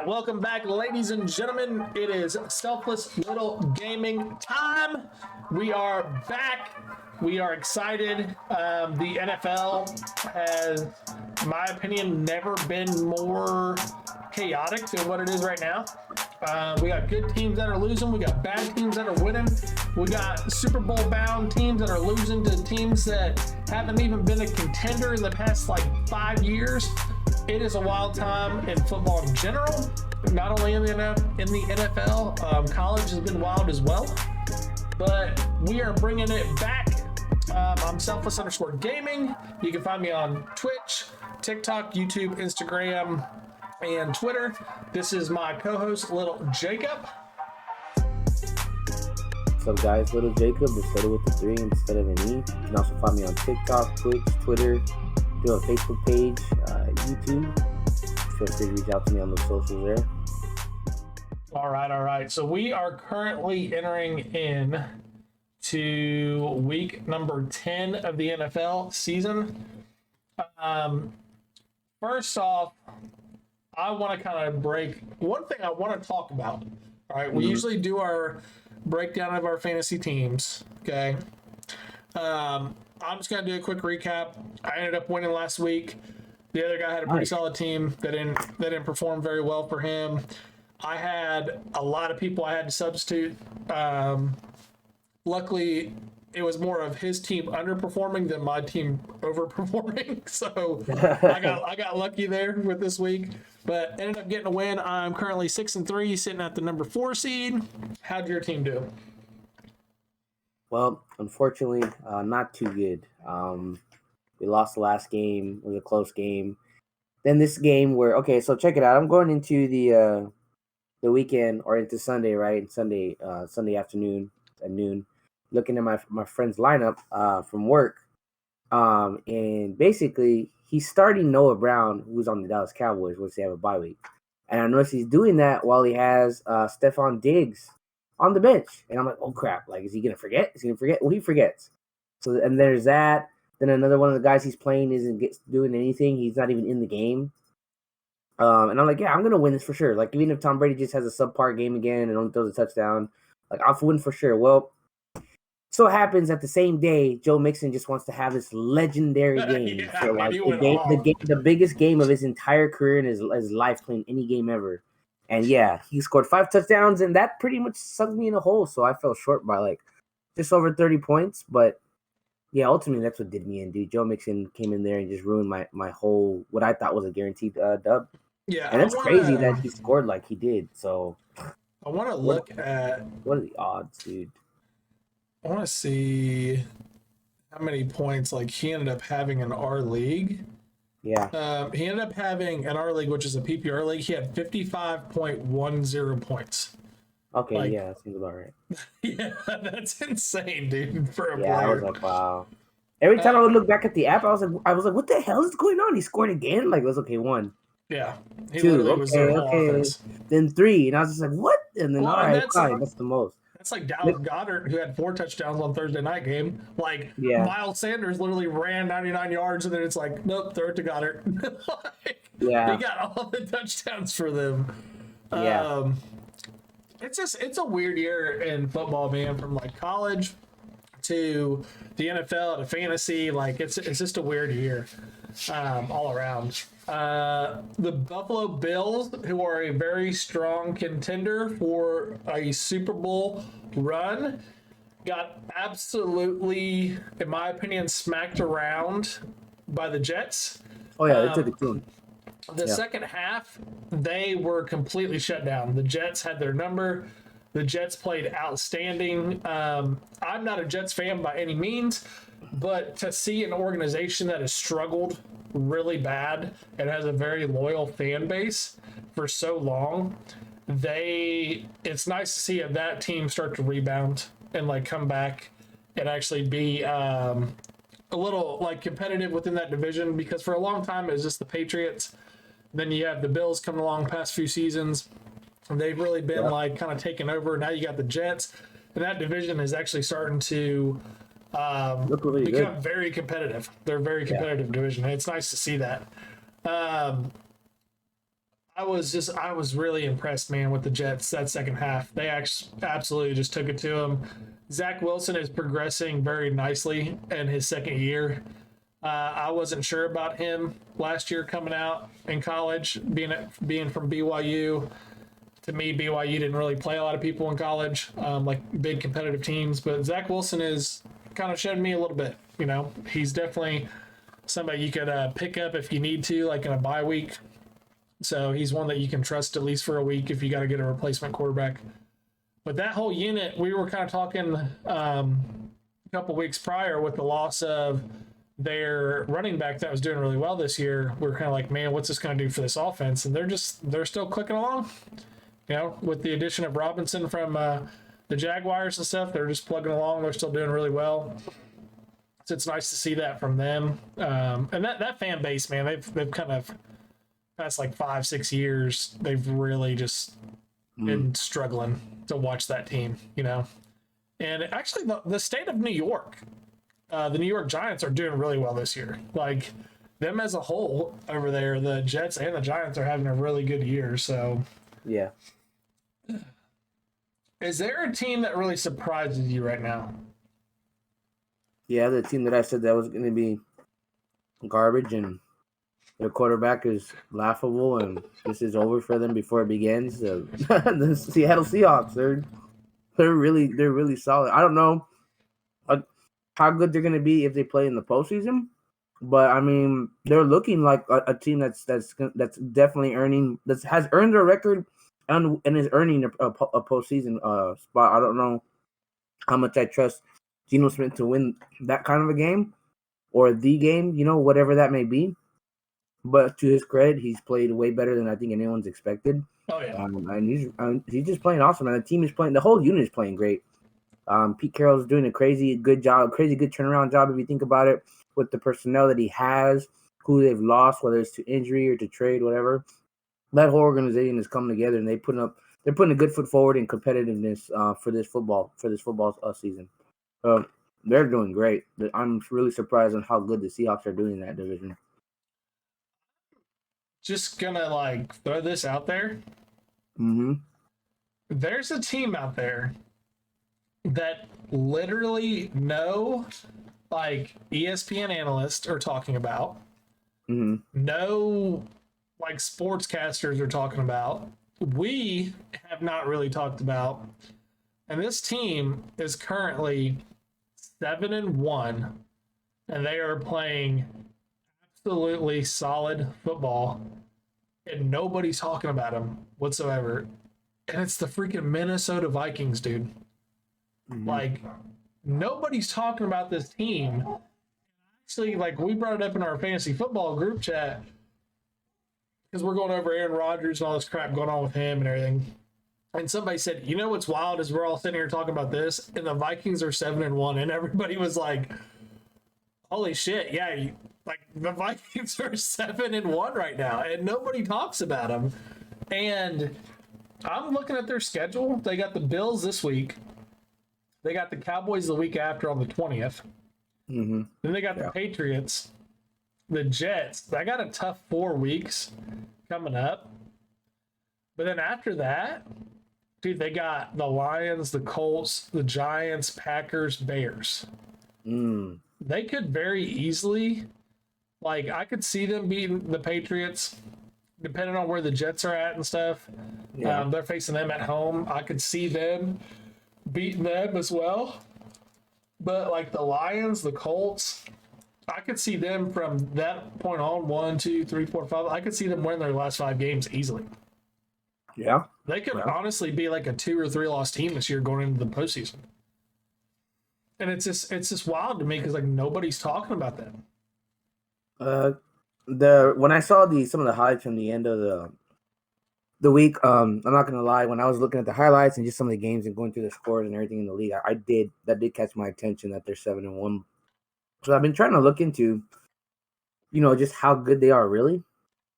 Welcome back, ladies and gentlemen. It is Selfless Little Gaming time. We are back. We are excited. The NFL has, in my opinion, never been more chaotic than what it is right now. We got good teams that are losing. We got bad teams that are winning. We got Super Bowl bound teams that are losing to teams that haven't even been a contender in the past 5 years. It is a wild time in football in general, not only in the NFL. College has been wild as well, but we are bringing it back. I'm Selfless_Gaming. You can find me on Twitch, TikTok, YouTube, Instagram, and Twitter. This is my co-host, Littl3Jakob. What's up, guys? Littl3Jakob, instead with the 3 instead of an E. You can also find me on TikTok, Twitch, Twitter. Do a Facebook page, YouTube. Feel free to reach out to me on the socials there. All right. So we are currently entering in to week number 10 of the NFL season. First off, I want to kind of break one thing I want to talk about. All right, we usually do our breakdown of our fantasy teams. Okay. I'm just going to do a quick recap. I ended up winning last week. The other guy had a pretty solid team that didn't perform very well for him. I had a lot of people I had to substitute. Luckily, it was more of his team underperforming than my team overperforming. So I got lucky there with this week, but ended up getting a win. I'm currently 6-3, sitting at the number 4 seed. How'd your team do? Well, unfortunately, not too good. We lost the last game. It was a close game. Then this game so check it out. I'm going into the weekend or into Sunday, right? Sunday afternoon at noon, looking at my friend's lineup from work. And basically he's starting Noah Brown, who's on the Dallas Cowboys, once they have a bye week. And I noticed he's doing that while he has Stephon Diggs on the bench. And I'm like, oh crap, is he gonna forget? Well, he forgets. So, and there's that. Then another one of the guys he's playing isn't doing anything. He's not even in the game. And I'm like, yeah, I'm gonna win this for sure. Even if Tom Brady just has a subpar game again and only throws a touchdown, I'll win for sure. Well, so it happens that the same day, Joe Mixon just wants to have this legendary game for the biggest game of his entire career in his life, playing any game ever. And yeah, he scored 5 touchdowns, and that pretty much sunk me in a hole. So I fell short by just over 30 points. But yeah, ultimately that's what did me in, dude. Joe Mixon came in there and just ruined my whole, what I thought was a guaranteed dub. Yeah, and it's crazy that he scored like he did. So I want to look at what are the odds, dude. I want to see how many points he ended up having in our league. Yeah. He ended up having in our league, which is a PPR league, he had 55.10 points. Okay, yeah, that seems about right. Yeah, that's insane, dude, for a player. I was like, wow. Every time I would look back at the app, I was like, what the hell is going on? He scored again? It was okay, 1. Yeah. He 2, literally was their whole offense. Then 3, and I was just like, what? And then, all right, fine, that's the most. That's like Dallas Goedert, who had 4 touchdowns on Thursday night game. Miles Sanders literally ran 99 yards, and then it's like, nope, throw it to Goddard. He got all the touchdowns for them. Yeah. It's a weird year in football, man, from college to the NFL to fantasy. It's just a weird year all around. The Buffalo Bills, who are a very strong contender for a Super Bowl run, got absolutely, in my opinion, smacked around by the Jets. Oh yeah, they took it to them. The second half, they were completely shut down. The Jets had their number. The Jets played outstanding. I'm not a Jets fan by any means, but to see an organization that has struggled really bad and has a very loyal fan base for so long, it's nice to see that team start to rebound and come back and actually be a little competitive within that division, because for a long time it was just the Patriots. Then you have the Bills coming along past few seasons, and they've really been kind of taking over. Now you got the Jets, and that division is actually starting to become good. Very competitive. They're a very competitive division. It's nice to see that. I was really impressed, man, with the Jets that second half. They absolutely just took it to them. Zach Wilson is progressing very nicely in his second year. I wasn't sure about him last year coming out in college, being from BYU. To me, BYU didn't really play a lot of people in college, like big competitive teams. But Zach Wilson is kind of showed me a little bit. He's definitely somebody you could pick up if you need to, like in a bye week. So he's one that you can trust at least for a week if you got to get a replacement quarterback. But that whole unit, we were kind of talking a couple weeks prior with the loss of their running back that was doing really well this year. We were kind of like, man, what's this going to do for this offense? And they're still clicking along. With the addition of Robinson from the Jaguars and stuff, they're just plugging along. They're still doing really well. So it's nice to see that from them. And that fan base, man, they've kind of past like 5-6 years, they've really just been struggling to watch that team, And actually, the state of New York, the New York Giants are doing really well this year. Like them as a whole over there, the Jets and the Giants are having a really good year. So yeah. Is there a team that really surprises you right now? Yeah, the team that I said that was going to be garbage and their quarterback is laughable and this is over for them before it begins. The Seattle Seahawks, they're really solid. I don't know how good they're going to be if they play in the postseason, but I mean they're looking like a team that's definitely has earned their record and is earning a postseason spot. I don't know how much I trust Geno Smith to win that kind of a game or the game, whatever that may be. But to his credit, he's played way better than I think anyone's expected. Oh yeah, and he's just playing awesome. And the team is playing. The whole unit is playing great. Pete Carroll's doing a crazy good turnaround job if you think about it, with the personnel that he has, who they've lost, whether it's to injury or to trade, whatever. That whole organization is coming together, and they're putting a good foot forward in competitiveness for this football season. They're doing great. I'm really surprised on how good the Seahawks are doing in that division. Just gonna throw this out there. Mm-hmm. There's a team out there that literally no ESPN analysts are talking about. Mm-hmm. No sportscasters are talking about. We have not really talked about. And this team is currently 7-1, and they are playing absolutely solid football, and nobody's talking about them whatsoever. And it's the freaking Minnesota Vikings, dude. Mm-hmm. Nobody's talking about this team. Actually, we brought it up in our fantasy football group chat because we're going over Aaron Rodgers and all this crap going on with him and everything. And somebody said, what's wild is we're all sitting here talking about this, and the Vikings are 7-1, and everybody was like, holy shit, yeah, the Vikings are 7-1 right now, and nobody talks about them. And I'm looking at their schedule. They got the Bills this week. They got the Cowboys the week after on the 20th. Mm-hmm. Then they got the Patriots, the Jets. They got a tough 4 weeks coming up. But then after that, dude, they got the Lions, the Colts, the Giants, Packers, Bears. They could very easily, I could see them beating the Patriots, depending on where the Jets are at and stuff. Yeah. They're facing them at home. I could see them beating them as well. But the Lions, the Colts, I could see them from that point on, 1, 2, 3, 4, 5. I could see them winning their last 5 games easily. Yeah. They could honestly be a 2 or 3 loss team this year going into the postseason. And it's just wild to me because nobody's talking about that. When I saw some of the highlights from the end of the week, I'm not gonna lie, when I was looking at the highlights and just some of the games and going through the scores and everything in the league, that did catch my attention that they're 7-1. So I've been trying to look into, just how good they are really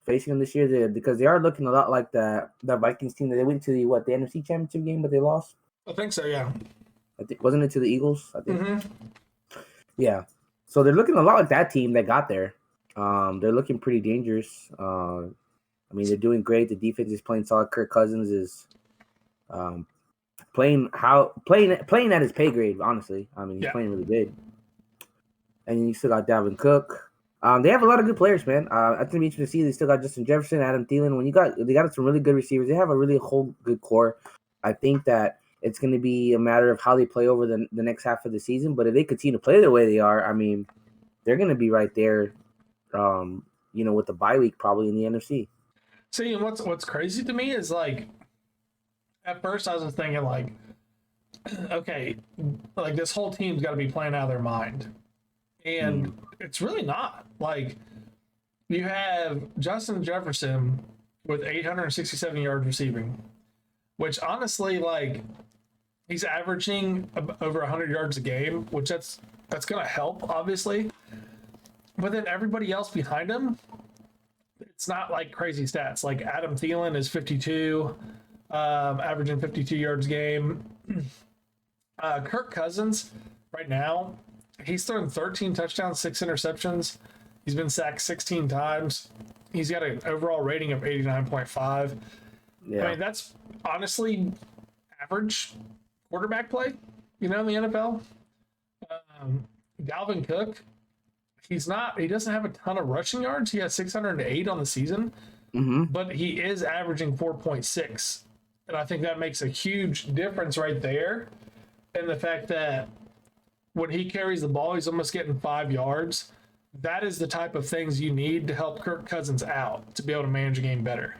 facing them this year, because they are looking a lot like that Vikings team that they went to the NFC Championship game, but they lost. I think so, yeah. I think wasn't it to the Eagles? I think. Mm-hmm. Yeah. So they're looking a lot like that team that got there. They're looking pretty dangerous. I mean, they're doing great. The defense is playing solid. Kirk Cousins is playing at his pay grade. Honestly, I mean, he's playing really good. And you still got Dalvin Cook. They have a lot of good players, man. I think it's interesting to see. They still got Justin Jefferson, Adam Thielen. They got some really good receivers. They have a really whole good core. I think that it's going to be a matter of how they play over the next half of the season. But if they continue to play the way they are, I mean, they're going to be right there. With the bye week probably in the NFC. See, and what's crazy to me is like, at first I was just thinking like, okay, like this whole team's got to be playing out of their mind, and it's really not. Like, you have Justin Jefferson with 867 yards receiving, which honestly, like, he's averaging over 100 yards a game, which that's going to help, obviously. But then everybody else behind him, it's not like crazy stats. Like Adam Thielen is 52, averaging 52 yards a game. Kirk Cousins, right now, he's thrown 13 touchdowns, 6 interceptions. He's been sacked 16 times. He's got an overall rating of 89.5. Yeah. I mean, that's honestly average quarterback play, in the NFL. Dalvin Cook, he doesn't have a ton of rushing yards. He has 608 on the season, but he is averaging 4.6. And I think that makes a huge difference right there. And the fact that when he carries the ball, he's almost getting 5 yards. That is the type of things you need to help Kirk Cousins out to be able to manage a game better.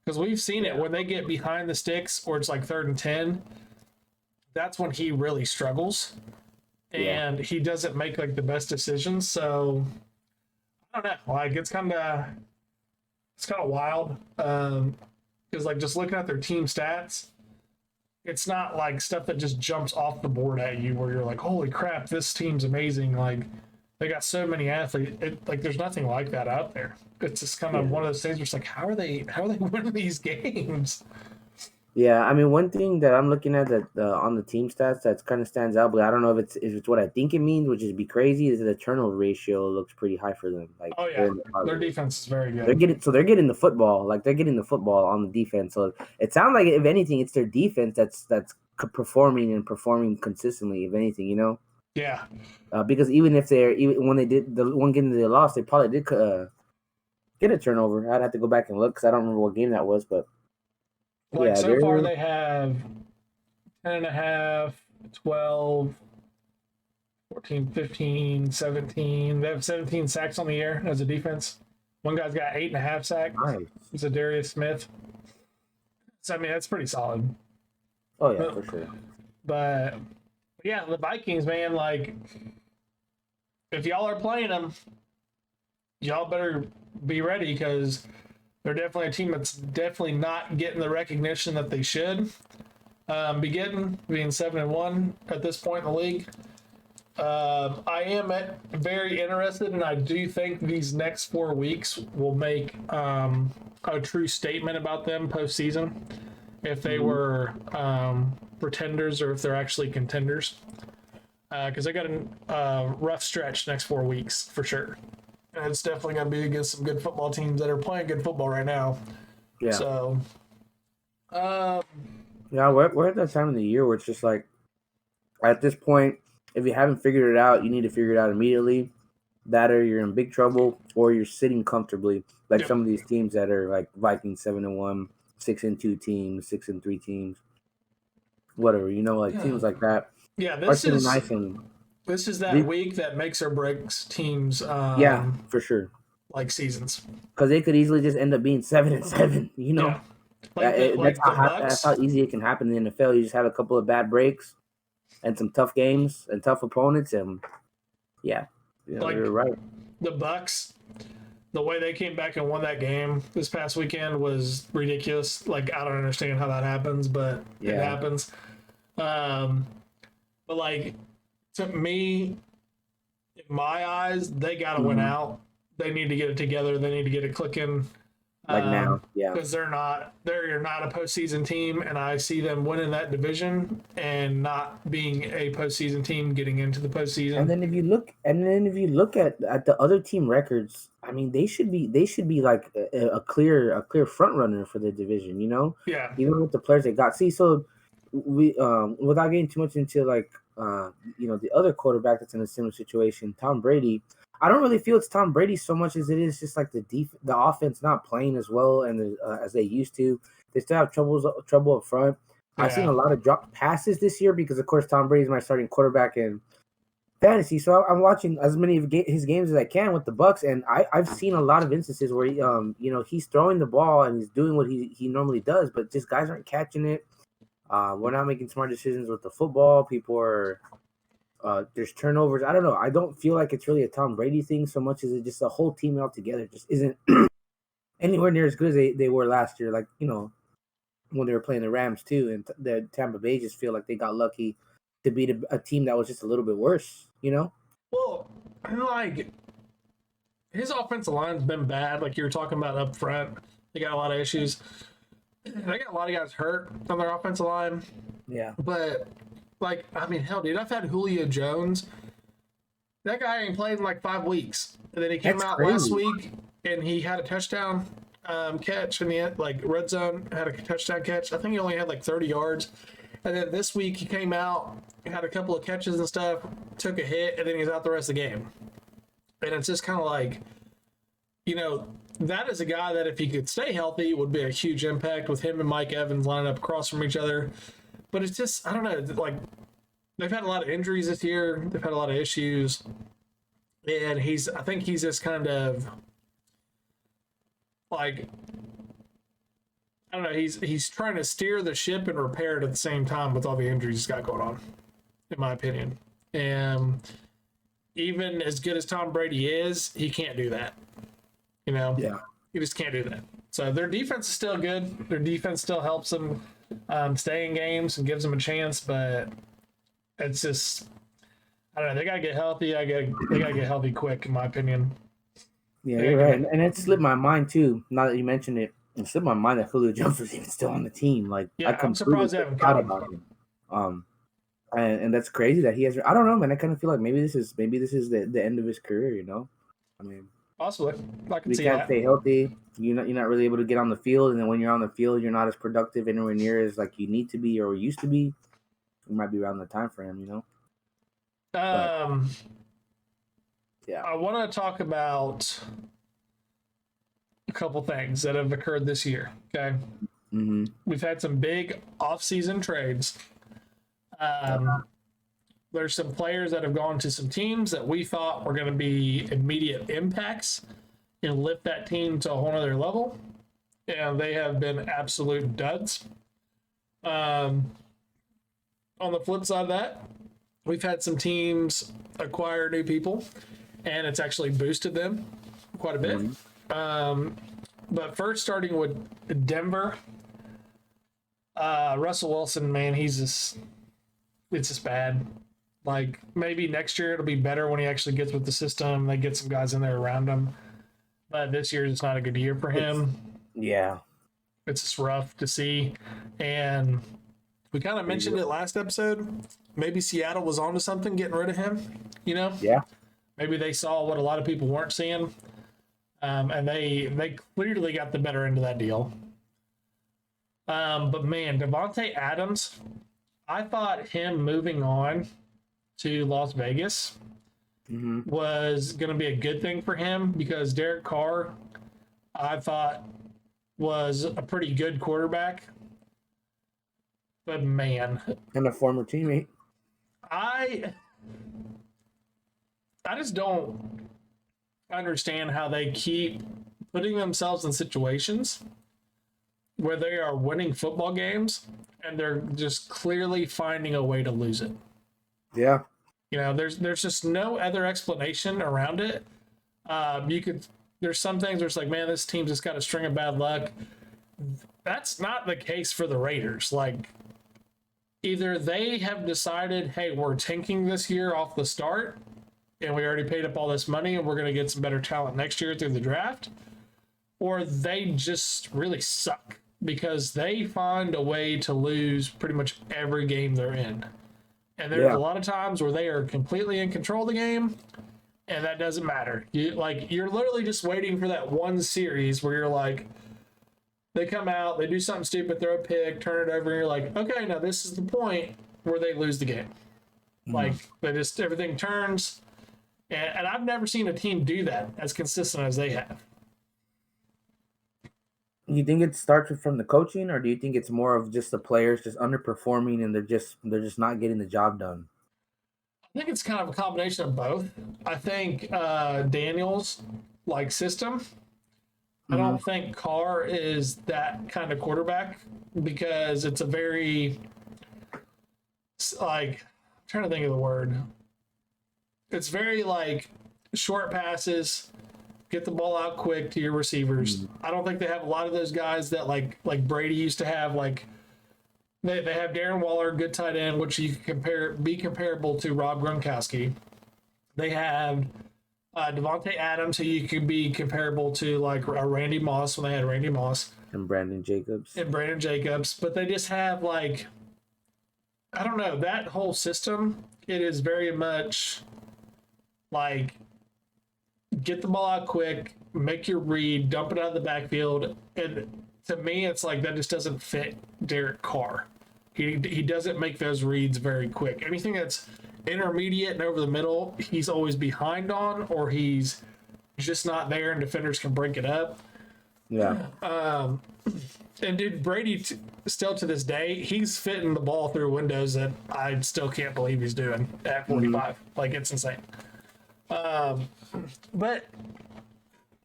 Because we've seen it when they get behind the sticks or it's like 3rd and 10, that's when he really struggles. And he doesn't make like the best decisions. So I don't know. Like it's kind of wild. Because like just looking at their team stats, it's not like stuff that just jumps off the board at you where you're like, holy crap, this team's amazing. Like they got so many athletes. Like there's nothing like that out there. It's just kind of one of those things where it's like, how are they winning these games? Yeah, I mean, one thing that I'm looking at that on the team stats that kind of stands out, but I don't know if it's what I think it means, which is be crazy, is that the turnover ratio looks pretty high for them. Like, oh yeah, their defense is very good. They're getting the football, like they're getting the football on the defense. So it sounds like if anything, it's their defense that's performing consistently. If anything, Yeah. Because even when they did the one game that they lost, they probably did get a turnover. I'd have to go back and look because I don't remember what game that was, but. Like so far they have 10.5, 12, 14, 15, 17. They have 17 sacks on the year as a defense. One guy's got 8.5 sacks. Nice. It's a Darius Smith. So I mean that's pretty solid. Oh yeah, for sure. But yeah, the Vikings, man, like if y'all are playing them, y'all better be ready because they're definitely a team that's definitely not getting the recognition that they should be getting, being 7-1 at this point in the league. I am very interested, and I do think these next 4 weeks will make a true statement about them postseason, if they were pretenders or if they're actually contenders. Because they got a rough stretch next 4 weeks for sure. And it's definitely going to be against some good football teams that are playing good football right now. Yeah. So, yeah, we're at that time of the year where it's just like, at this point, if you haven't figured it out, you need to figure it out immediately. That or you're in big trouble, or you're sitting comfortably, like some of these teams that are like Vikings 7-1, 6-2 teams, 6-3 teams, whatever. Teams like that. Yeah, this is nice and. This is that week that makes or breaks teams. Yeah, for sure. Like seasons, because they could easily just end up being 7-7. Yeah. That's how easy it can happen in the NFL. You just have a couple of bad breaks and some tough games and tough opponents, and you're right. The Bucks, the way they came back and won that game this past weekend was ridiculous. Like I don't understand how that happens, but it happens. But like. To me, in my eyes, they got to win out. They need to get it together. They need to get it clicking. Like now, yeah. Because they're not a postseason team, and I see them winning that division and not being a postseason team getting into the postseason. And then if you look at the other team records, I mean, they should be like a clear front runner for the division, you know? Yeah. Even with the players they got. See, so we without getting too much into like the other quarterback that's in a similar situation, Tom Brady. I don't really feel it's Tom Brady so much as it is just like the offense not playing as well and as they used to. They still have trouble up front. Yeah. I've seen a lot of dropped passes this year because, of course, Tom Brady's my starting quarterback in fantasy. So I'm watching as many of his games as I can with the Bucks, and I've seen a lot of instances where he's throwing the ball and he's doing what he normally does, but just guys aren't catching it. We're not making smart decisions with the football. People are. There's turnovers. I don't know. I don't feel like it's really a Tom Brady thing so much as it just the whole team altogether just isn't anywhere near as good as they were last year. Like, when they were playing the Rams too, and the Tampa Bay just feel like they got lucky to beat a team that was just a little bit worse, Well, like, his offensive line's been bad. Like you were talking about up front, they got a lot of issues. They got a lot of guys hurt on their offensive line. Yeah. But, like, I mean, hell, dude, I've had Julio Jones. That guy ain't played in like 5 weeks. And then he came out last week and he had a touchdown catch in the end, like red zone, had a touchdown catch. I think he only had like 30 yards. And then this week he came out, had a couple of catches and stuff, took a hit, and then he's out the rest of the game. And it's just kind of like, that is a guy that if he could stay healthy would be a huge impact with him and Mike Evans lining up across from each other. But it's just, I don't know, like, they've had a lot of injuries this year. They've had a lot of issues. And I think he's just kind of, like, I don't know, he's trying to steer the ship and repair it at the same time with all the injuries he's got going on, in my opinion. And even as good as Tom Brady is, he can't do that. Yeah. He just can't do that. So their defense is still good. Their defense still helps them stay in games and gives them a chance, but it's just, I don't know. They gotta get healthy. They gotta get healthy quick, in my opinion. Yeah, you're right. And it slipped my mind too. Now that you mentioned it, it slipped my mind that Julio Jones was even still on the team. Like, yeah, I'm surprised they haven't forgot about him. And that's crazy that he has. I don't know, man. I kind of feel like maybe this is the end of his career. I mean, possibly. I can you see can't that. stay healthy. You're not really able to get on the field, and then when you're on the field, you're not as productive anywhere near as like you need to be or used to be. It might be around the time for him, Yeah. I want to talk about a couple things that have occurred this year. Okay. Mm-hmm. We've had some big off-season trades. There's some players that have gone to some teams that we thought were going to be immediate impacts and lift that team to a whole other level. And they have been absolute duds. On the flip side of that, we've had some teams acquire new people, and it's actually boosted them quite a bit. Mm-hmm. But first, starting with Denver, Russell Wilson, man, it's just bad. Like, maybe next year it'll be better when he actually gets with the system. They get some guys in there around him. But this year is not a good year for him. It's just rough to see. And we kind of mentioned it last episode. Maybe Seattle was onto something getting rid of him, Yeah. Maybe they saw what a lot of people weren't seeing. And they clearly got the better end of that deal. But, man, Devontae Adams, I thought him moving on to Las Vegas was going to be a good thing for him because Derek Carr, I thought, was a pretty good quarterback. But, man. And a former teammate. I just don't understand how they keep putting themselves in situations where they are winning football games and they're just clearly finding a way to lose it. Yeah. There's just no other explanation around it. There's some things where it's like, man, this team's just got a string of bad luck. That's not the case for the Raiders. Like, either they have decided, hey, we're tanking this year off the start, and we already paid up all this money, and we're going to get some better talent next year through the draft, or they just really suck because they find a way to lose pretty much every game they're in. And there's a lot of times where they are completely in control of the game, and that doesn't matter. You're literally just waiting for that one series where you're like, they come out, they do something stupid, throw a pick, turn it over, and you're like, okay, now this is the point where they lose the game. Like, they just, everything turns. And I've never seen a team do that as consistent as they have. You think it starts from the coaching, or do you think it's more of just the players just underperforming and they're just not getting the job done? I think it's kind of a combination of both. I think Daniels like system. I don't think Carr is that kind of quarterback because it's a very like, I'm trying to think of the word. It's very like short passes, get the ball out quick to your receivers. I don't think they have a lot of those guys that like Brady used to have. Like they have Darren Waller, good tight end, which you can be comparable to Rob Gronkowski. They have Devontae Adams, who you could be comparable to like a Randy Moss when they had Randy Moss. And Brandon Jacobs. But they just have like, I don't know, that whole system, it is very much like get the ball out quick, make your read, dump it out of the backfield. And to me, it's like that just doesn't fit Derek Carr. He doesn't make those reads very quick. Anything that's intermediate and over the middle, he's always behind on, or he's just not there and defenders can break it up. Yeah. And dude, Brady, still to this day, he's fitting the ball through windows that I still can't believe he's doing at 45. Like, it's insane. But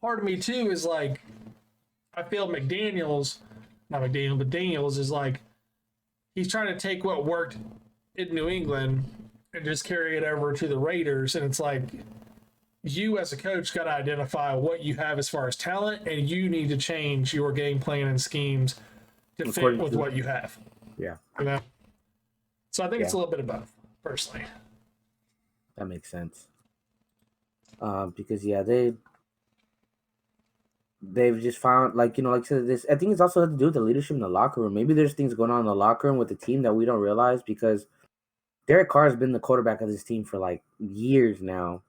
part of me too is like, I feel Daniels is like, he's trying to take what worked in New England and just carry it over to the Raiders. And it's like, you as a coach got to identify what you have as far as talent, and you need to change your game plan and schemes to fit with what you have. Yeah. You know? So I think it's a little bit of both, personally. That makes sense. Because they've just found, like, like I said, this, I think it's also had to do with the leadership in the locker room. Maybe there's things going on in the locker room with the team that we don't realize, because Derek Carr has been the quarterback of this team for like years now.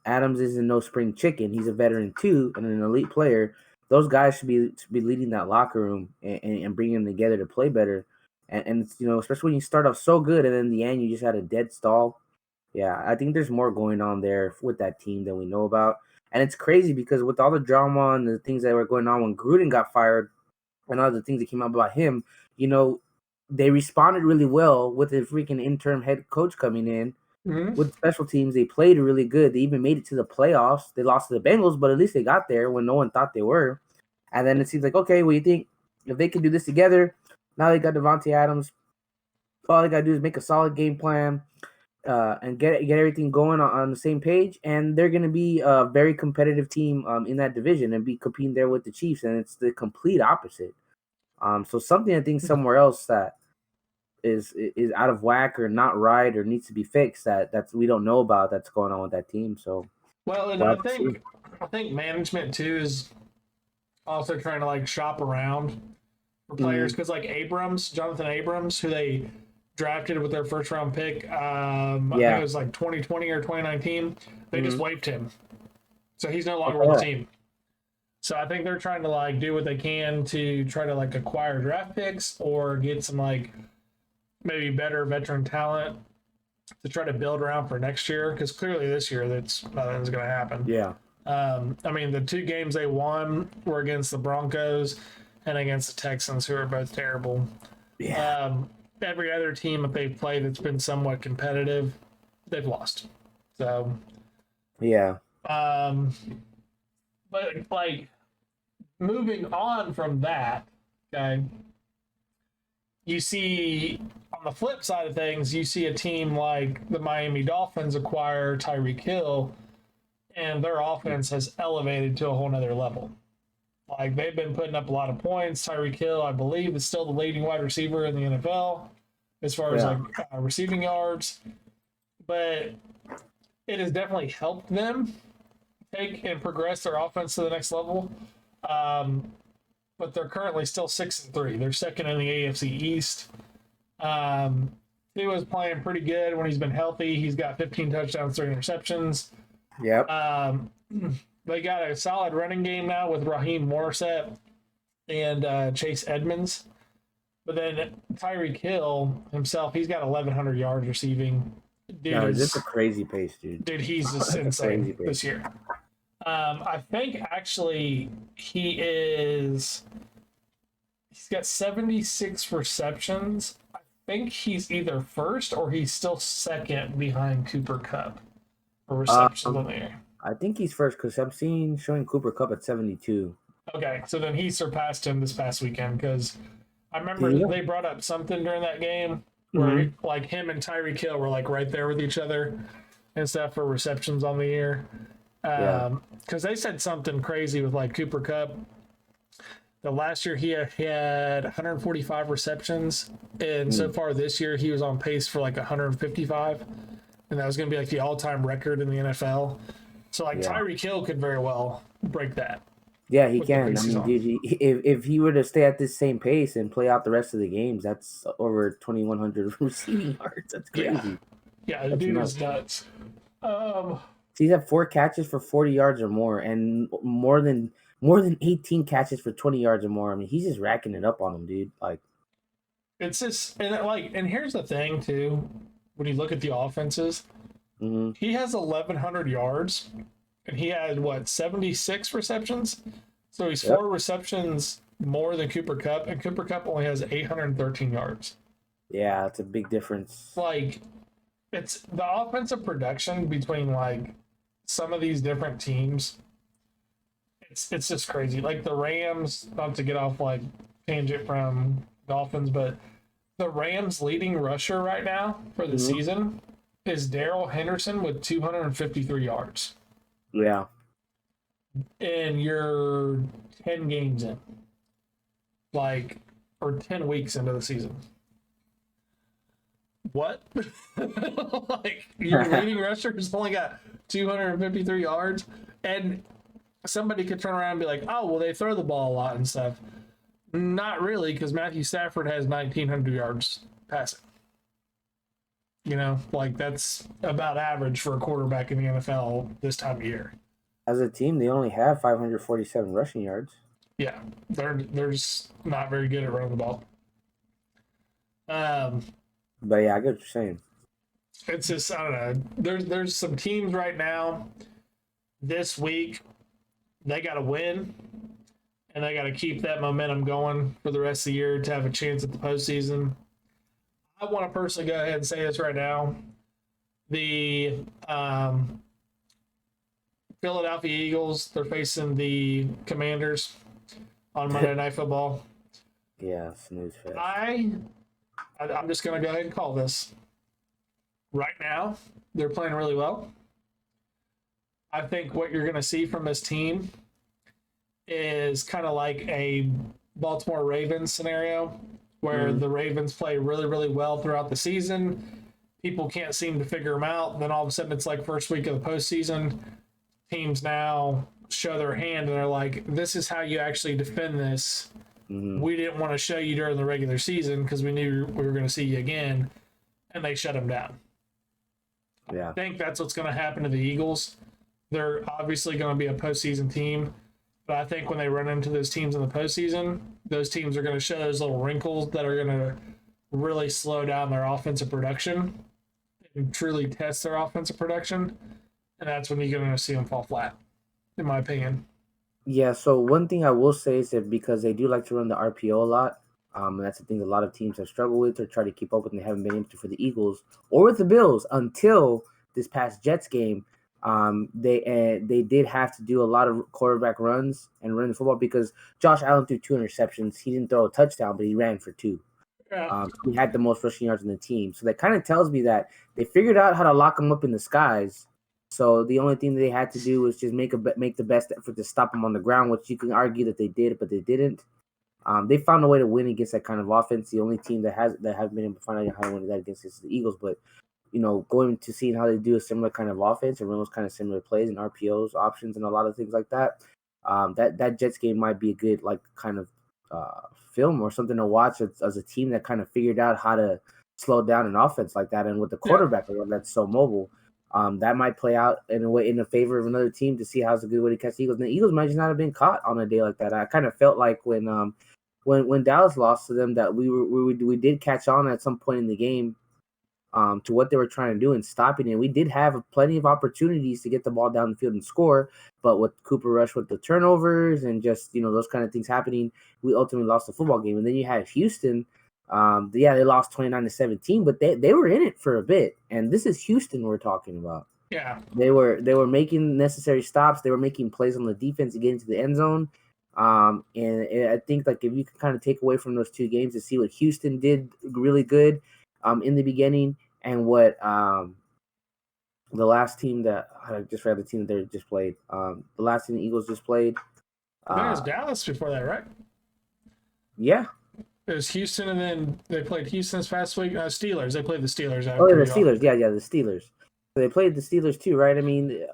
Adams isn't no spring chicken. He's a veteran too and an elite player. Those guys should be leading that locker room and bringing them together to play better. And especially when you start off so good and then in the end you just had a dead stall. Yeah, I think there's more going on there with that team than we know about. And it's crazy because with all the drama and the things that were going on when Gruden got fired and all the things that came out about him, they responded really well with the freaking interim head coach coming in. With special teams. They played really good. They even made it to the playoffs. They lost to the Bengals, but at least they got there when no one thought they were. And then it seems like, okay, well, you think if they can do this together, now they got Devontae Adams, all they got to do is make a solid game plan and get everything going on the same page, and they're going to be a very competitive team in that division and be competing there with the Chiefs, and it's the complete opposite. So something I think somewhere else that is out of whack or not right or needs to be fixed that's we don't know about that's going on with that team. So and I think management too is also trying to like shop around for players, because like Jonathan Abrams, who they drafted with their first round pick, I think it was like 2020 or 2019, they just waived him, so he's no longer with the team. So I think they're trying to like do what they can to try to like acquire draft picks or get some like maybe better veteran talent to try to build around for next year, because clearly this year nothing's going to happen. Yeah. I mean, the two games they won were against the Broncos and against the Texans, who are both terrible. Yeah. Every other team that they've played that's been somewhat competitive, they've lost. So yeah. But like moving on from that, okay, you see on the flip side of things, you see a team like the Miami Dolphins acquire Tyreek Hill, and their offense has elevated to a whole nother level. Like, they've been putting up a lot of points. Tyreek Hill, I believe, is still the leading wide receiver in the NFL as far as like receiving yards. But it has definitely helped them take and progress their offense to the next level. But they're currently still 6-3. They're second in the AFC East. Tua's playing pretty good when he's been healthy. He's got 15 touchdowns, 3 interceptions. Yep. They got a solid running game now with Raheem Morissette and Chase Edmonds. But then Tyreek Hill himself, he's got 1,100 yards receiving. Dude, no, this is a crazy pace, dude. Dude, he's just insane this year. I think actually he's got 76 receptions. I think he's either first or he's still second behind Cooper Kupp for receptions on the year. I think he's first because I'm showing Cooper Kupp at 72. Okay, so then he surpassed him this past weekend because I remember they brought up something during that game where like him and Tyreek Hill were like right there with each other and stuff for receptions on the year. Because they said something crazy with like Cooper Kupp. The last year he had 145 receptions, and so far this year he was on pace for like 155, and that was going to be like the all-time record in the NFL. So like Tyreek Hill could very well break that. Yeah, he can. I mean, dude, if he were to stay at this same pace and play out the rest of the games, that's over 2,100 receiving yards. That's crazy. Yeah, the dude is nuts. He's had 4 catches for 40 yards or more, and more than 18 catches for 20 yards or more. I mean, he's just racking it up on them, dude. Like, it's just and here's the thing too. When you look at the offenses, he has 1,100 yards, and he had 76 receptions. So he's 4 receptions more than Cooper Kupp, and Cooper Kupp only has 813 yards. Yeah, it's a big difference. Like, it's the offensive production between like some of these different teams. It's just crazy. Like the Rams, not to get off like tangent from Dolphins, but the Rams' leading rusher right now for the season is Darrell Henderson with 253 yards. Yeah. And you're 10 games in. Like, or 10 weeks into the season. What? Like, your leading rusher has only got 253 yards, and somebody could turn around and be like, oh, well, they throw the ball a lot and stuff. Not really, because Matthew Stafford has 1,900 yards passing. You know, like, that's about average for a quarterback in the NFL this time of year. As a team, they only have 547 rushing yards. Yeah, they're just not very good at running the ball. But yeah, I get what you're saying. It's just, I don't know. There's some teams right now this week, they got to win, and they got to keep that momentum going for the rest of the year to have a chance at the postseason. I want to personally go ahead and say this right now. The Philadelphia Eagles, they're facing the Commanders on Monday Night Football. Yeah, snooze fest. I'm just going to go ahead and call this. Right now, they're playing really well. I think what you're going to see from this team is kind of like a Baltimore Ravens scenario where the Ravens play really, really well throughout the season. People can't seem to figure them out. Then all of a sudden, it's like first week of the postseason. Teams now show their hand and they're like, this is how you actually defend this. We didn't want to show you during the regular season because we knew we were going to see you again. And they shut them down. Yeah. I think that's what's going to happen to the Eagles. They're obviously going to be a postseason team. But I think when they run into those teams in the postseason, those teams are going to show those little wrinkles that are going to really slow down their offensive production and truly test their offensive production. And that's when you're going to see them fall flat, in my opinion. Yeah, so one thing I will say is that because they do like to run the RPO a lot, and that's the thing a lot of teams have struggled with or try to keep up with, and they haven't been able to for the Eagles or with the Bills until this past Jets game. They did have to do a lot of quarterback runs and run the football because Josh Allen threw 2 interceptions. He didn't throw a touchdown, but he ran for 2. He had the most rushing yards in the team. So that kind of tells me that they figured out how to lock him up in the skies. So the only thing they had to do was just make the best effort to stop him on the ground, which you can argue that they did, but they didn't. They found a way to win against that kind of offense. The only team that has been able to find out how to win that against is the Eagles. But going to seeing how they do a similar kind of offense and run those kind of similar plays and RPOs, options, and a lot of things like that. That Jets game might be a good kind of film or something to watch as a team that kind of figured out how to slow down an offense like that, and with the quarterback that's so mobile. That might play out in a way in the favor of another team to see how's a good way to catch the Eagles. And the Eagles might just not have been caught on a day like that. I kind of felt like when Dallas lost to them that we did catch on at some point in the game to what they were trying to do and stopping it. We did have plenty of opportunities to get the ball down the field and score, but with Cooper Rush with the turnovers and just those kind of things happening, we ultimately lost the football game. And then you had Houston. They lost 29-17, but they were in it for a bit. And this is Houston we're talking about. Yeah, they were making necessary stops. They were making plays on the defense to get into the end zone. And I think if you can kind of take away from those two games to see what Houston did really good in the beginning and what the last team that I just read the team that they just played. The last team the Eagles just played. There was Dallas before that, right? Yeah. It was Houston, and then they played Houston this past week. Steelers. They played the Steelers. The Steelers. Yeah, the Steelers. So they played the Steelers too, right? I mean,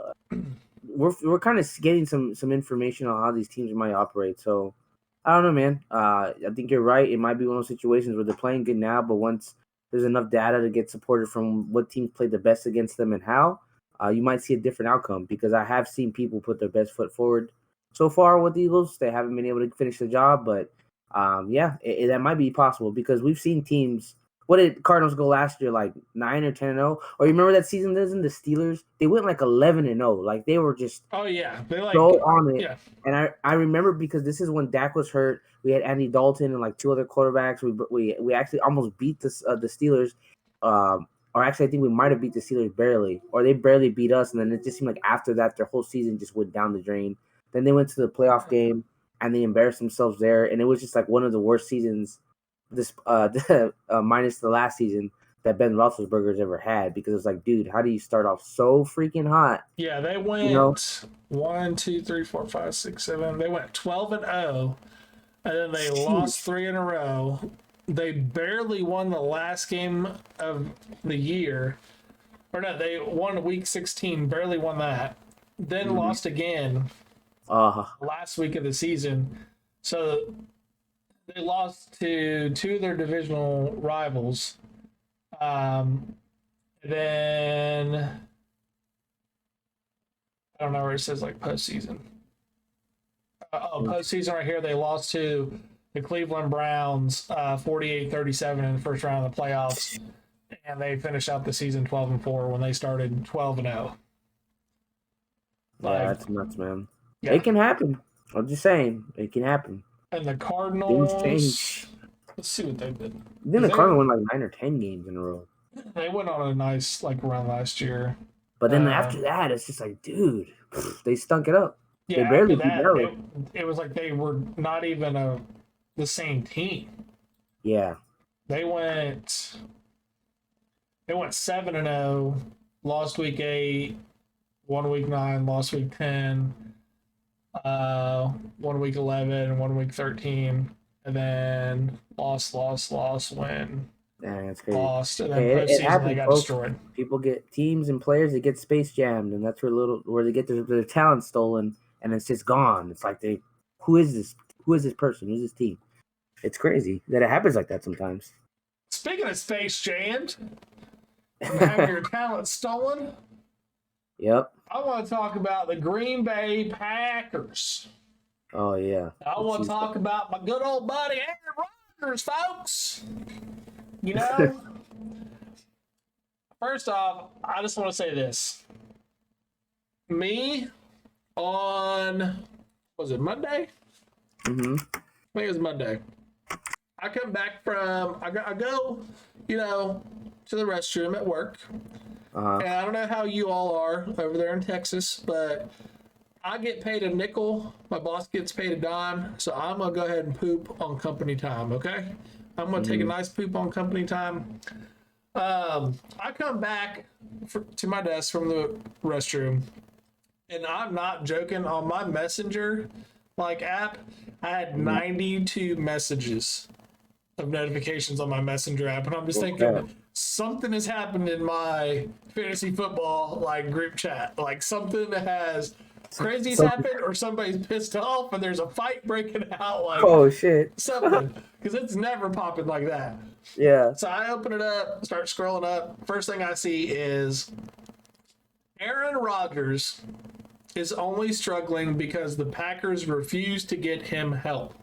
we're kind of getting some information on how these teams might operate. So I don't know, man. I think you're right. It might be one of those situations where they're playing good now, but once there's enough data to get supported from what teams played the best against them and how, you might see a different outcome, because I have seen people put their best foot forward so far with the Eagles. They haven't been able to finish the job, but that might be possible, because we've seen teams. What did Cardinals go last year, 9 or 10-0? Or you remember that season? Doesn't the Steelers? They went 11-0. They were just so on it. Yeah. And I remember, because this is when Dak was hurt. We had Andy Dalton and two other quarterbacks. We actually almost beat the Steelers. Or actually, I think we might have beat the Steelers barely, or they barely beat us. And then it just seemed like after that, their whole season just went down the drain. Then they went to the playoff game and they embarrassed themselves there. And it was just one of the worst seasons, this minus the last season, that Ben Roethlisberger's ever had, because it's dude, how do you start off so freaking hot? Yeah, they went 1, 2, 3, 4, 5, 6, 7. They went 12-0, and then they lost 3 in a row. They barely won the last game of the year. Or no, they won week 16, barely won that. Then lost again last week of the season. So they lost to 2 of their divisional rivals. Then I don't know where it says postseason. Postseason right here, they lost to the Cleveland Browns 48-37 in the first round of the playoffs, and they finished out the season 12-4 when they started 12-0. Yeah, that's nuts, man. Yeah. It can happen. I'm just saying, it can happen. And the Cardinals, things change. Let's see what they did. Then the Cardinals won 9 or 10 games in a row. They went on a nice run last year. But then after that, it's just dude, they stunk it up. Yeah, they barely beat that, it was they were not even the same team. Yeah. They went 7-0, lost week 8, won week 9, lost week 10, 1 week 11, 1 week 13, and then lost, win. Yeah, that's crazy. Lost, and then postseason they got destroyed. People get teams and players that get space jammed, and that's where they get their talent stolen, and it's just gone. It's who is this? Who is this person? Who's this team? It's crazy that it happens like that sometimes. Speaking of space jammed, and having your talent stolen. Yep. I want to talk about the Green Bay Packers. Oh yeah. I want to talk about my good old buddy Aaron Rodgers, folks. First off, I just want to say this. Me on, was it Monday? Mm-hmm. I think it was Monday. I come back from, I go, to the restroom at work. And I don't know how you all are over there in Texas, but I get paid a nickel. My boss gets paid a dime. So I'm going to go ahead and poop on company time, okay? I'm going to take a nice poop on company time. I come back to my desk from the restroom, and I'm not joking. On my Messenger app, I had 92 messages of notifications on my Messenger app, and I'm just Okay. thinking something has happened in my fantasy football like group chat. Like something has crazy's happened, or somebody's pissed off, and there's a fight breaking out. Like Oh shit. something, because it's never popping like that. Yeah. So I open it up, start scrolling up. First thing I see is Aaron Rodgers is only struggling because the Packers refuse to get him help.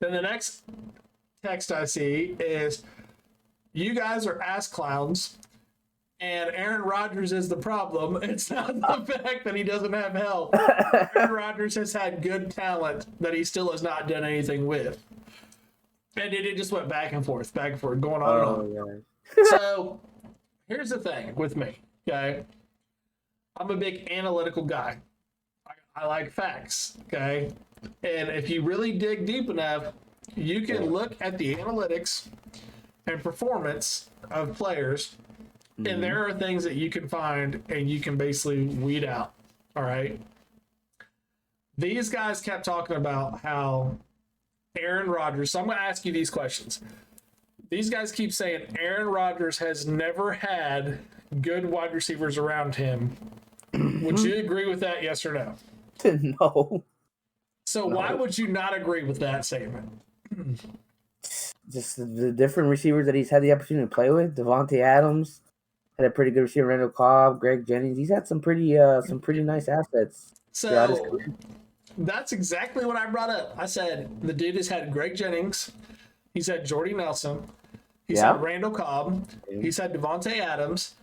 Then the next text I see is, you guys are ass clowns and Aaron Rodgers is the problem. It's not the fact that he doesn't have help. Aaron Rodgers has had good talent that he still has not done anything with. And it just went back and forth, going on and on. Yeah. So here's the thing with me, okay? I'm a big analytical guy. I like facts, okay? And if you really dig deep enough, you can look at the analytics and performance of players, and there are things that you can find and you can basically weed out, all right? These guys kept talking about how Aaron Rodgers, so I'm going to ask you these questions. These guys keep saying Aaron Rodgers has never had good wide receivers around him. Would you agree with that, yes or no? No. So why would you not agree with that statement? Just the different receivers that he's had the opportunity to play with. Devontae Adams had a pretty good receiver. Randall Cobb, Greg Jennings. He's had some pretty nice assets throughout his So career. that's exactly what I brought up. I said the dude has had Greg Jennings. He's had Jordy Nelson. He's had Randall Cobb. He's had Devontae Adams.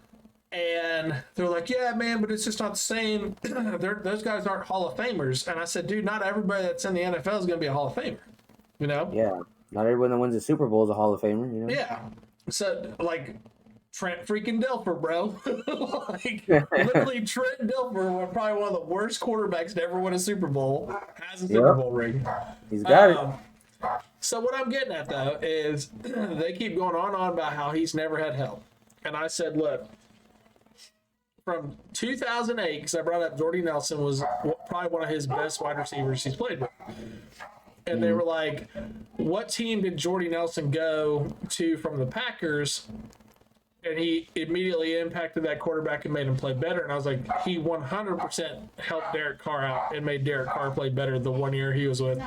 And they're like, yeah, man, but it's just not the same. Those guys aren't Hall of Famers. And I said, dude, not everybody that's in the NFL is going to be a Hall of Famer. You know? Yeah. Not everyone that wins the Super Bowl is a Hall of Famer, you know? Yeah. So, like, Trent freaking Dilfer, bro. Like, literally, Trent Dilfer was probably one of the worst quarterbacks to ever win a Super Bowl. Has a Super Bowl ring. He's got it. So what I'm getting at, though, is they keep going on and on about how he's never had help. And I said, look, from 2008, because I brought up Jordy Nelson was probably one of his best wide receivers he's played with. And they were like, what team did Jordy Nelson go to from the Packers? And he immediately impacted that quarterback and made him play better. And I was like, he 100% helped Derek Carr out and made Derek Carr play better the 1 year he was with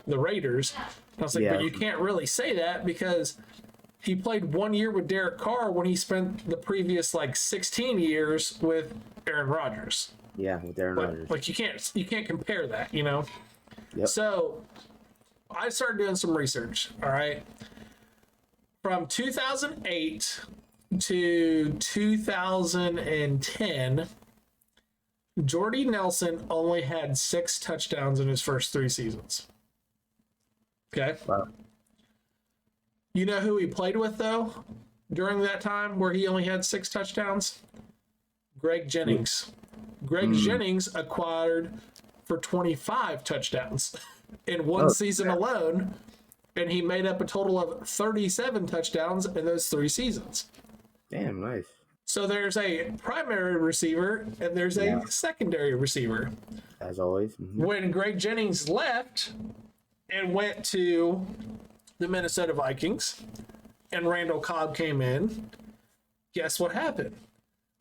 the Raiders. And I was like, but you can't really say that because he played 1 year with Derek Carr when he spent the previous 16 years with Aaron Rodgers. Yeah, with Aaron Rodgers. Like you can't compare that, you know? Yep. So I started doing some research, all right? From 2008 to 2010, Jordy Nelson only had 6 touchdowns in his first 3 seasons. Okay? Wow. You know who he played with, though, during that time where he only had 6 touchdowns? Greg Jennings. Greg Jennings acquired for 25 touchdowns in one season alone, and he made up a total of 37 touchdowns in those 3 seasons. Damn, nice. So there's a primary receiver, and there's a secondary receiver. As always. When Greg Jennings left and went to the Minnesota Vikings, and Randall Cobb came in, guess what happened?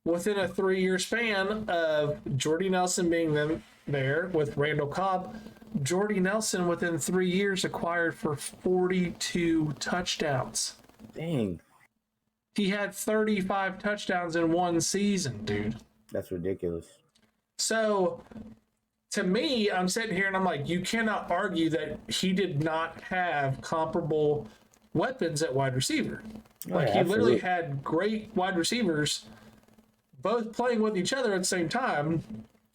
Within a 3-year span of Jordy Nelson being there with Randall Cobb, Jordy Nelson within 3 years acquired for 42 touchdowns. Dang. He had 35 touchdowns in 1 season, dude. That's ridiculous. So to me, I'm sitting here and I'm like, you cannot argue that he did not have comparable weapons at wide receiver. Like he literally had great wide receivers both playing with each other at the same time.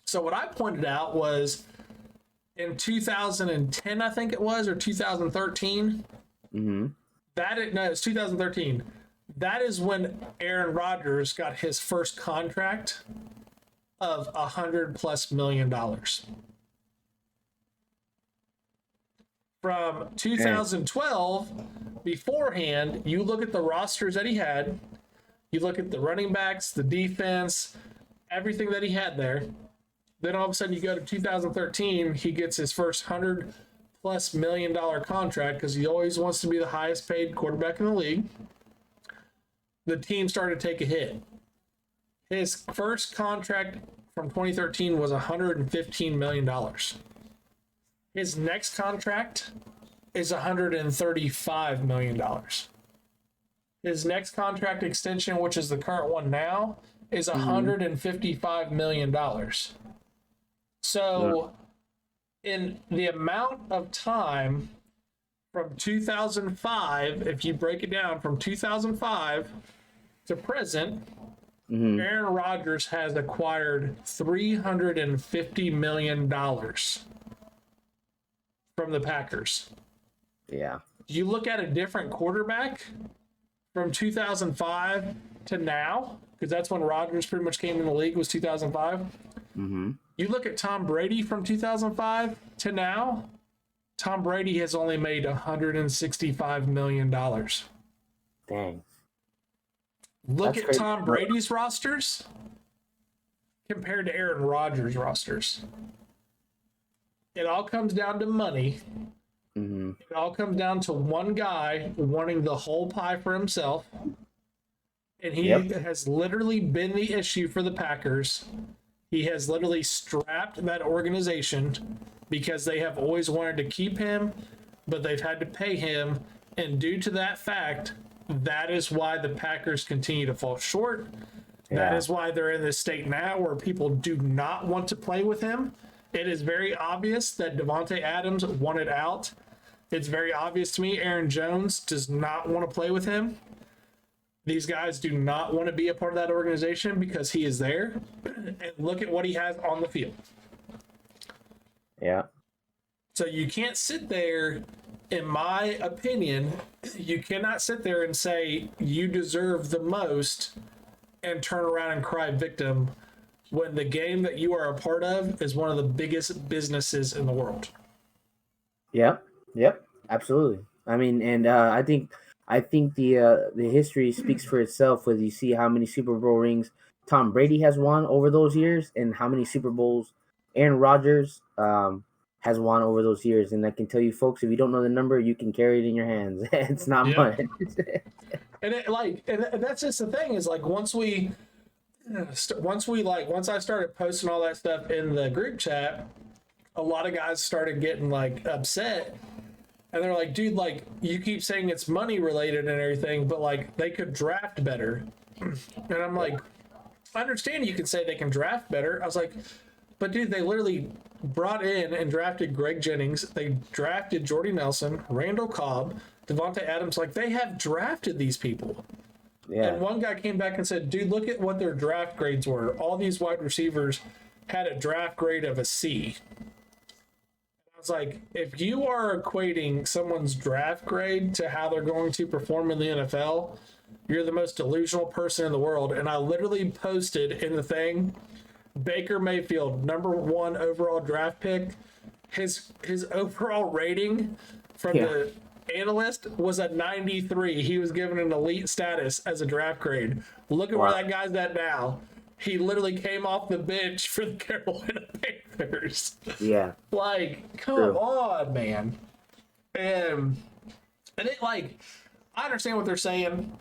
So what I pointed out was in 2010, I think it was, or 2013. It's 2013. That is when Aaron Rodgers got his first contract of $100+ million. From 2012, beforehand, you look at the rosters that he had, you look at the running backs, the defense, everything that he had there. Then all of a sudden you go to 2013, he gets his first $100+ plus million contract because he always wants to be the highest paid quarterback in the league. The team started to take a hit. His first contract from 2013 was $115 million. His next contract is $135 million. His next contract extension, which is the current one now, is $155 million. So, in the amount of time from 2005, if you break it down from 2005 to present, Aaron Rodgers has acquired $350 million from the Packers. Yeah. You look at a different quarterback from 2005 to now, because that's when Rodgers pretty much came in the league, was 2005. You look at Tom Brady from 2005 to now, Tom Brady has only made $165 million. Dang. Look That's at crazy. Tom Brady's rosters compared to Aaron Rodgers' rosters. It all comes down to money. It all comes down to one guy wanting the whole pie for himself. And he has literally been the issue for the Packers. He has literally strapped that organization because they have always wanted to keep him, but they've had to pay him. And due to that fact, that is why the Packers continue to fall short. That is why they're in this state now where people do not want to play with him. It is very obvious that Davante Adams wanted out. It's very obvious to me Aaron Jones does not want to play with him. These guys do not want to be a part of that organization because he is there. And look at what he has on the field. Yeah. So you can't sit there, in my opinion, you cannot sit there and say you deserve the most and turn around and cry victim when the game that you are a part of is one of the biggest businesses in the world. Yep. Absolutely. I mean, and I think the history speaks for itself. Whether you see how many Super Bowl rings Tom Brady has won over those years, and how many Super Bowls Aaron Rodgers has won over those years. And I can tell you, folks, if you don't know the number, you can carry it in your hands. It's not much. And that's just the thing is like once I started posting all that stuff in the group chat, a lot of guys started getting like upset, and they're like, dude, like you keep saying it's money related and everything, but like they could draft better. And I'm like, I understand you can say they can draft better. I was like, but dude, they literally brought in and drafted Greg Jennings. They drafted Jordy Nelson, Randall Cobb, Davante Adams. Like they have drafted these people. Yeah. And one guy came back and said, dude, look at what their draft grades were. All these wide receivers had a draft grade of a C. I was like, if you are equating someone's draft grade to how they're going to perform in the NFL, you're the most delusional person in the world. And I literally posted in the thing, Baker Mayfield, #1 overall draft pick. His overall rating from the analyst was a 93. He was given an elite status as a draft grade. Look at where that guy's at now. He literally came off the bench for the Carolina Panthers. Yeah. Like, come on, man. And it, like, I understand what they're saying.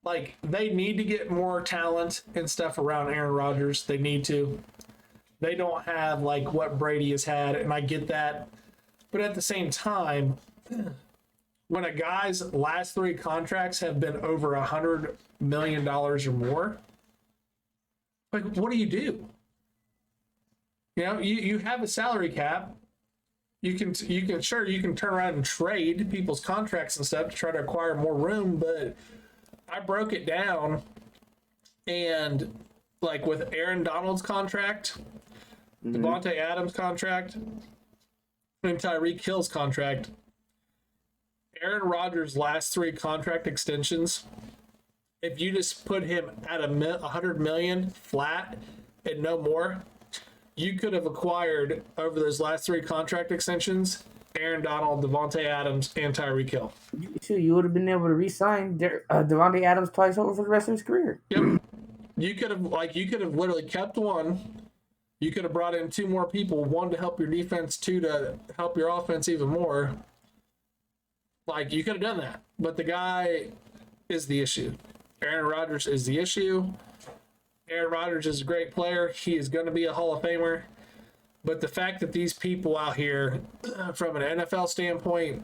Like, they need to get more talent and stuff around Aaron Rodgers. They need to. They don't have, like, what Brady has had, and I get that. But at the same time, when a guy's last 3 contracts have been over $100 million or more, like, what do? You know, you have a salary cap. You can turn around and trade people's contracts and stuff to try to acquire more room, but I broke it down, and like with Aaron Donald's contract, Davante Adams' contract, and Tyreek Hill's contract, Aaron Rodgers' last 3 contract extensions, if you just put him at $100 million flat and no more, you could have acquired over those last 3 contract extensions Aaron Donald, Davante Adams, and Tyreek Hill. You would have been able to re-sign Davante Adams twice over for the rest of his career. Yep. You could have literally kept one You could have brought in 2 more people, 1 to help your defense, 2 to help your offense even more. Like, you could have done that. But the guy is the issue. Aaron Rodgers is the issue. Aaron Rodgers is a great player. He is going to be a Hall of Famer. But the fact that these people out here, from an NFL standpoint,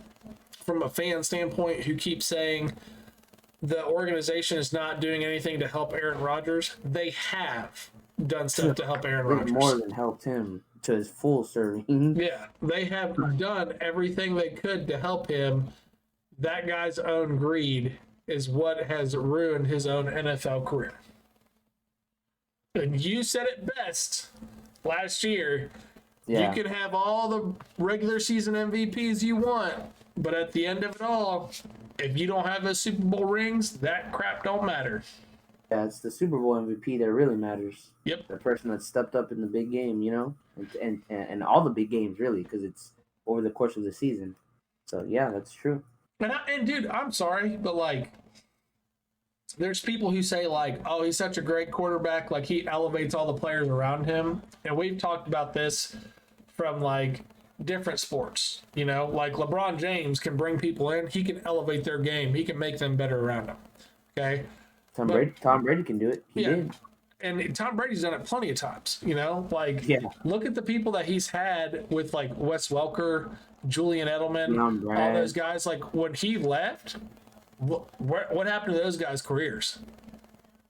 from a fan standpoint, who keep saying the organization is not doing anything to help Aaron Rodgers, they have done stuff to help Aaron Rodgers. More than helped him to his full serving. Yeah, they have done everything they could to help him. That guy's own greed is what has ruined his own NFL career. And you said it best last year. Yeah. You can have all the regular season MVPs you want, but at the end of it all, if you don't have those Super Bowl rings, that crap don't matter. Yeah, it's the Super Bowl MVP that really matters. Yep. The person that stepped up in the big game, you know, and all the big games really, because it's over the course of the season. So yeah, that's true. And dude, I'm sorry, but like, there's people who say like, oh, he's such a great quarterback, like he elevates all the players around him. And we've talked about this from like different sports, you know, like LeBron James can bring people in, he can elevate their game, he can make them better around him. Okay. Tom Brady can do it. He did. And Tom Brady's done it plenty of times, you know, like look at the people that he's had with like Wes Welker, Julian Edelman, all those guys. Like when he left, what happened to those guys' careers?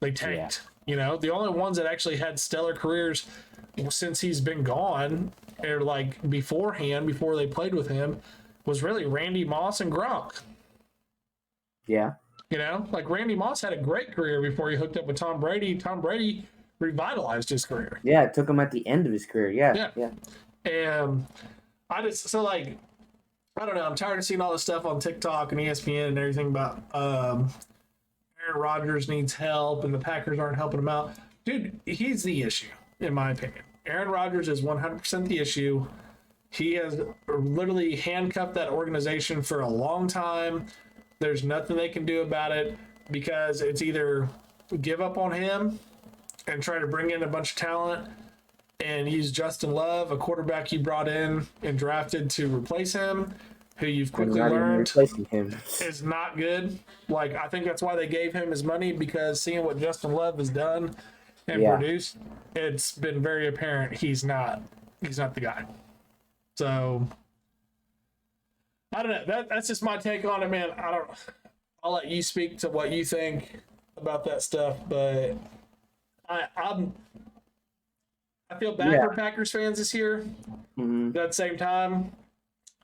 They tanked. You know, the only ones that actually had stellar careers since he's been gone, or like beforehand, before they played with him, was really Randy Moss and Gronk. Yeah. You know, like Randy Moss had a great career before he hooked up with Tom Brady. Tom Brady revitalized his career. Yeah, it took him at the end of his career. Yeah. And I don't know. I'm tired of seeing all this stuff on TikTok and ESPN and everything about Aaron Rodgers needs help and the Packers aren't helping him out. Dude, he's the issue, in my opinion. Aaron Rodgers is 100% the issue. He has literally handcuffed that organization for a long time. There's nothing they can do about it because it's either give up on him and try to bring in a bunch of talent and use Justin Love, a quarterback you brought in and drafted to replace him, who you've quickly learned is not good. Like, I think that's why they gave him his money, because seeing what Justin Love has done and produced, it's been very apparent he's not the guy. So I don't know. That's just my take on it, man. I'll let you speak to what you think about that stuff, but I feel bad for Packers fans this year. Mm-hmm. But at the same time,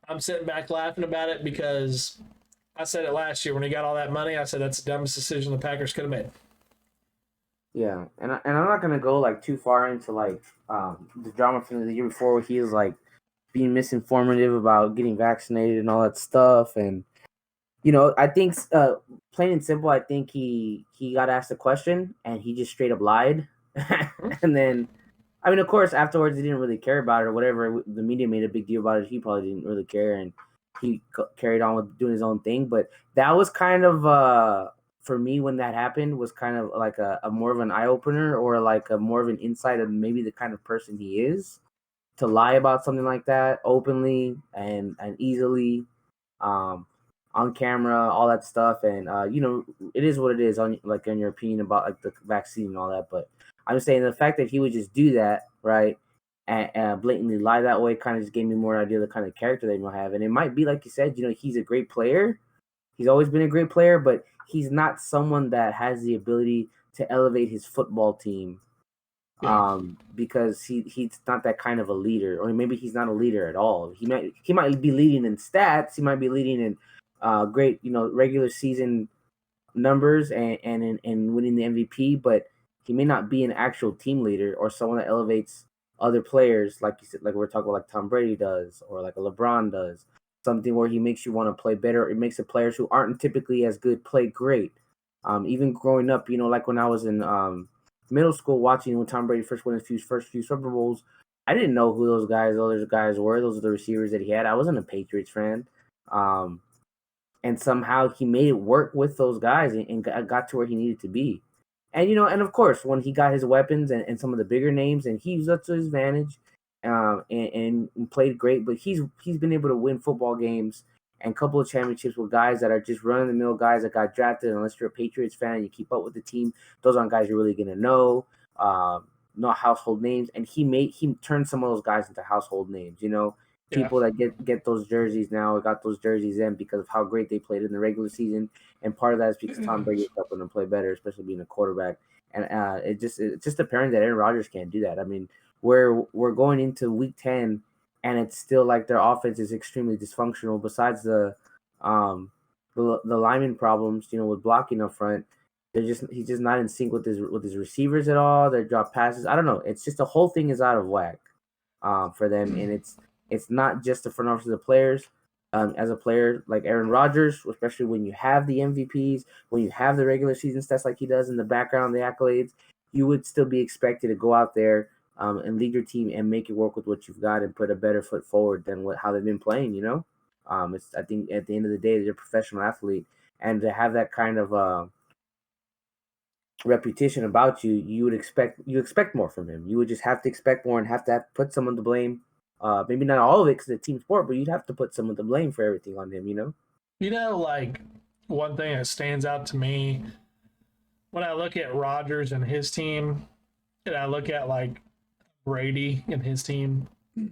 I'm sitting back laughing about it because I said it last year when he got all that money. I said that's the dumbest decision the Packers could have made. Yeah, and I'm not gonna go like too far into like the drama from the year before, where he was like being misinformative about getting vaccinated and all that stuff. And you know, I think plain and simple, I think he got asked a question and he just straight up lied. And then, I mean, of course, afterwards he didn't really care about it or whatever. The media made a big deal about it. He probably didn't really care, and he carried on with doing his own thing. But that was kind of for me, when that happened, was kind of like a more of an eye opener, or like a more of an insight of maybe the kind of person he is, to lie about something like that openly and easily, on camera, all that stuff. And you know, it is what it is, on like in your opinion about like the vaccine and all that. But I'm just saying the fact that he would just do that, right, and blatantly lie that way, kind of just gave me more idea of the kind of character they might have. And it might be, like you said, you know, he's a great player. He's always been a great player, but he's not someone that has the ability to elevate his football team. Because he's not that kind of a leader, or maybe he's not a leader at all. He might be leading in stats. He might be leading in great, you know, regular season numbers and in winning the MVP, but he may not be an actual team leader or someone that elevates other players, like you said, like we're talking about, like Tom Brady does, or like a LeBron does. Something where he makes you want to play better. It makes the players who aren't typically as good play great. Even growing up, you know, like when I was in middle school, watching when Tom Brady first won his first few Super Bowls, I didn't know who those guys were. Those are the receivers that he had. I wasn't a Patriots fan. And somehow he made it work with those guys and got to where he needed to be. And and of course, when he got his weapons and some of the bigger names, and he used that to his advantage, and played great. But he's been able to win football games and a couple of championships with guys that are just run of the mill guys that got drafted. Unless you're a Patriots fan and you keep up with the team, those aren't guys you're really gonna know. Not household names, and he turned some of those guys into household names. Yeah. People that get those jerseys now got those jerseys in because of how great they played in the regular season, and part of that is because Tom Brady is helping them play better, especially being a quarterback. And it's just apparent that Aaron Rodgers can't do that. I mean, we're going into Week 10, and it's still like their offense is extremely dysfunctional. Besides the lineman problems, with blocking up front, he's just not in sync with his receivers at all. Their drop passes, I don't know. It's just the whole thing is out of whack for them, and it's not just the front office of the players. As a player like Aaron Rodgers, especially when you have the MVPs, when you have the regular season stats like he does in the background, the accolades, you would still be expected to go out there and lead your team and make it work with what you've got and put a better foot forward than how they've been playing. I think at the end of the day, they're a professional athlete, and to have that kind of reputation about you, you expect more from him. You would just have to expect more and have to put someone to blame. Maybe not all of it because it's a team sport, but you'd have to put some of the blame for everything on him. Like one thing that stands out to me when I look at Rodgers and his team, and I look at like Brady and his team, I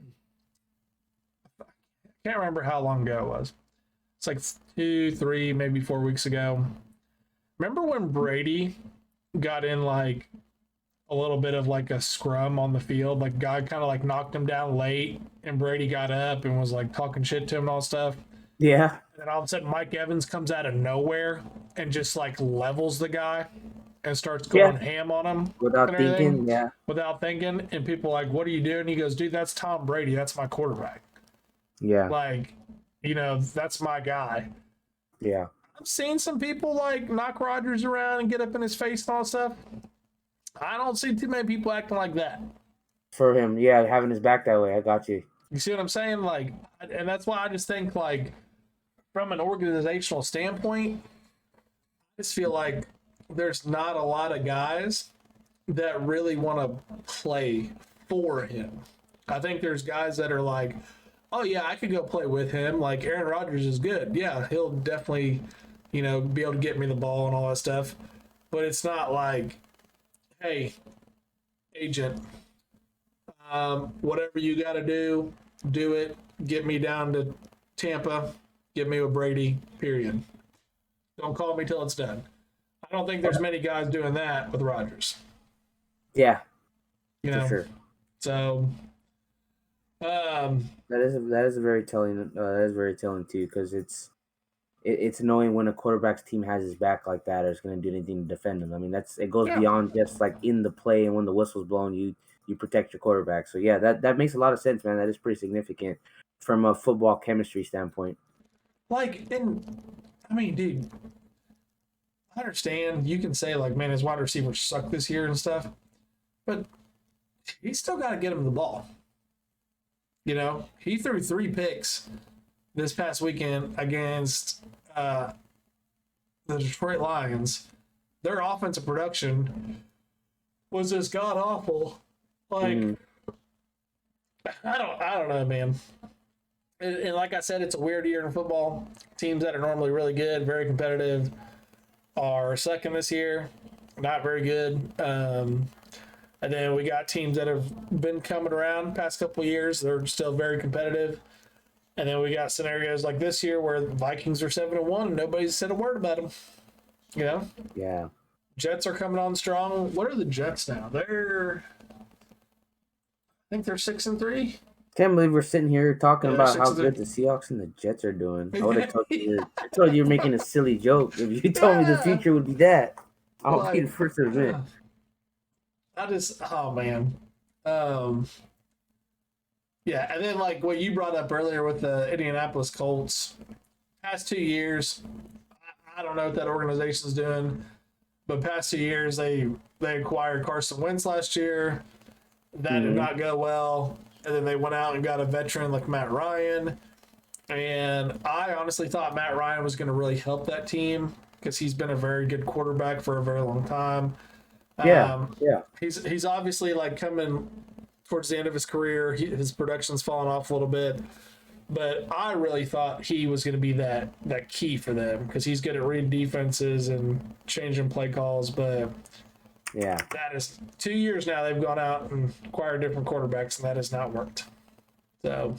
can't remember how long ago it was. It's like 2, 3, maybe 4 weeks ago. Remember when Brady got in like a little bit of like a scrum on the field? Like God kind of like knocked him down late, and Brady got up and was like talking shit to him and all stuff. Yeah. And then all of a sudden Mike Evans comes out of nowhere and just like levels the guy and starts going ham on him without thinking. Yeah. Without thinking. And people are like, what are you doing? He goes, dude, that's Tom Brady. That's my quarterback. Yeah. Like, that's my guy. Yeah. I've seen some people like knock Rodgers around and get up in his face and all that stuff. I don't see too many people acting like that. For him, yeah, having his back that way. I got you. You see what I'm saying? Like, and that's why I just think, like, from an organizational standpoint, I just feel like there's not a lot of guys that really want to play for him. I think there's guys that are like, oh, yeah, I could go play with him. Like, Aaron Rodgers is good. Yeah, he'll definitely, be able to get me the ball and all that stuff. But it's not like, hey, agent, whatever you got to do it. Get me down to Tampa. Get me with Brady, period. Don't call me till it's done. I don't think there's many guys doing that with Rodgers. Yeah, for sure. So, that is very telling. That is very telling too, because it's knowing when a quarterback's team has his back like that or is going to do anything to defend him. I mean, it goes beyond just like in the play and when the whistle's blown, you protect your quarterback. So yeah, that makes a lot of sense, man. That is pretty significant from a football chemistry standpoint. Like, I mean, dude, I understand you can say like, man, his wide receivers suck this year and stuff, but he's still got to get him the ball. He threw 3 picks this past weekend against the Detroit Lions. Their offensive production was just god awful. Like, I don't know, man. And like I said, it's a weird year in football. Teams that are normally really good, very competitive, are second this year, not very good. And then we got teams that have been coming around past couple of years. They're still very competitive. And then we got scenarios like this year where the Vikings are 7-1 and nobody's said a word about them. Yeah. Jets are coming on strong. What are the Jets now? I think they're 6-3. Can't believe we're sitting here talking about how good the Seahawks and the Jets are doing. I would have told you. I told you were making a silly joke. If you told me the future would be that, I'll be the first to admit. Oh man. Yeah, and then like what you brought up earlier with the Indianapolis Colts, past 2 years, I don't know what that organization's doing, but past 2 years they acquired Carson Wentz last year. That did not go well. And then they went out and got a veteran like Matt Ryan. And I honestly thought Matt Ryan was going to really help that team because he's been a very good quarterback for a very long time. Yeah, yeah. He's obviously like coming towards the end of his career. His production's fallen off a little bit, but I really thought he was going to be that key for them because he's good at reading defenses and changing play calls. But Yeah. that is 2 years now they've gone out and acquired different quarterbacks, and that has not worked. So,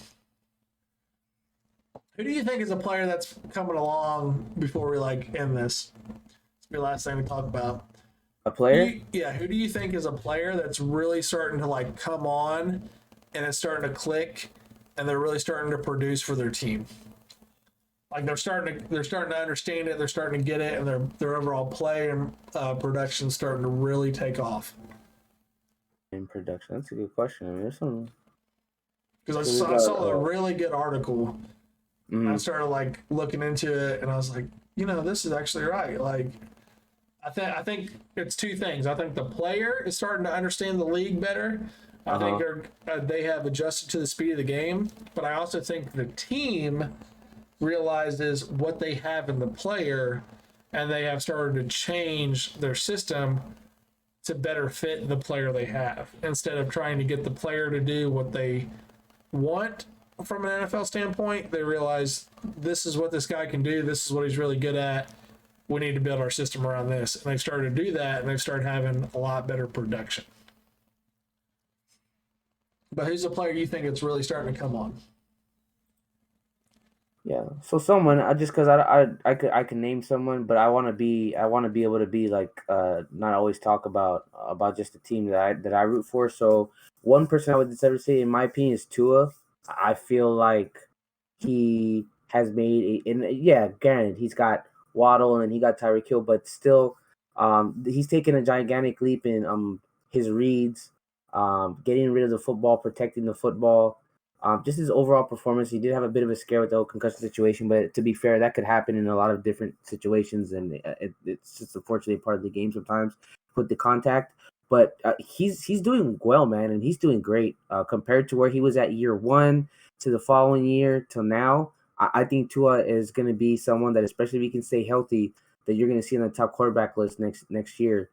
who do you think is a player that's coming along before we like end this? It's the last thing to talk about. A player? Who do you think is a player that's really starting to like come on and it's starting to click and they're really starting to produce for their team? Like they're starting to understand it, they're starting to get it, and their overall play and production starting to really take off. In production, that's a good question. I mean, there's some Because I saw a really good article. Mhm. I started like looking into it, and I was like, this is actually right. Like, I think it's two things. I think the player is starting to understand the league better. I think they have adjusted to the speed of the game, but I also think the team realizes what they have in the player, and they have started to change their system to better fit the player they have instead of trying to get the player to do what they want from an NFL standpoint. They realize this is what this guy can do. This is what he's really good at. We need to build our system around this. And they've started to do that, and they've started having a lot better production. But who's a player you think it's really starting to come on? Yeah. So someone, I just because I can name someone, but I want to be able to be like not always talk about just the team that I root for. So one person I would ever say, in my opinion, is Tua. I feel like he has made granted, he's got Waddle and he got Tyreek Hill, but still, he's taken a gigantic leap in his reads, getting rid of the football, protecting the football. Just his overall performance. He did have a bit of a scare with the whole concussion situation, but to be fair, that could happen in a lot of different situations, and it's just unfortunately part of the game sometimes with the contact. But he's doing well, man, and he's doing great compared to where he was at year one to the following year till now. I think Tua is going to be someone that, especially if he can stay healthy, that you're going to see on the top quarterback list next year.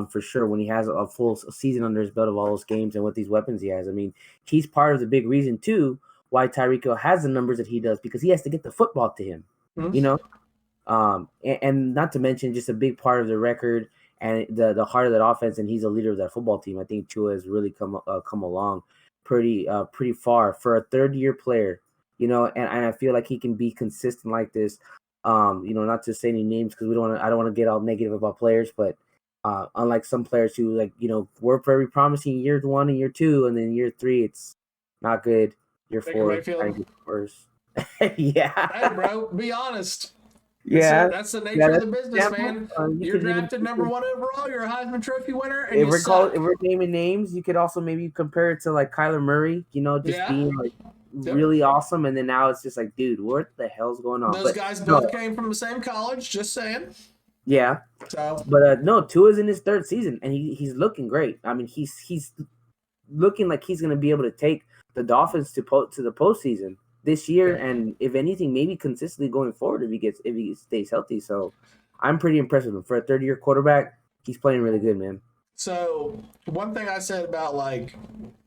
For sure, when he has a full season under his belt of all those games and with these weapons he has. I mean, he's part of the big reason too why Tyreek Hill has the numbers that he does, because he has to get the football to him. And not to mention just a big part of the record and the heart of that offense, and he's a leader of that football team. I think Tua has really come along pretty far for a third-year player. And I feel like he can be consistent like this. Not to say any names because I don't want to get all negative about players, but unlike some players who were very promising year one and year two, and then year three it's not good. Year four kind of worse. Yeah. Hey, bro, be honest. Yeah, that's the nature of the business, man. You're drafted number one overall. You're a Heisman Trophy winner. And if we're naming names, you could also maybe compare it to like Kyler Murray. Being like really awesome, and then now it's just like, dude, what the hell's going on? Those guys both came from the same college. Just saying. Yeah. So, but no, Tua's in his third season, and he's looking great. I mean, he's looking like he's going to be able to take the Dolphins to the postseason this year, and if anything, maybe consistently going forward if he stays healthy. So, I'm pretty impressed with him for a third-year quarterback. He's playing really good, man. So, one thing I said about like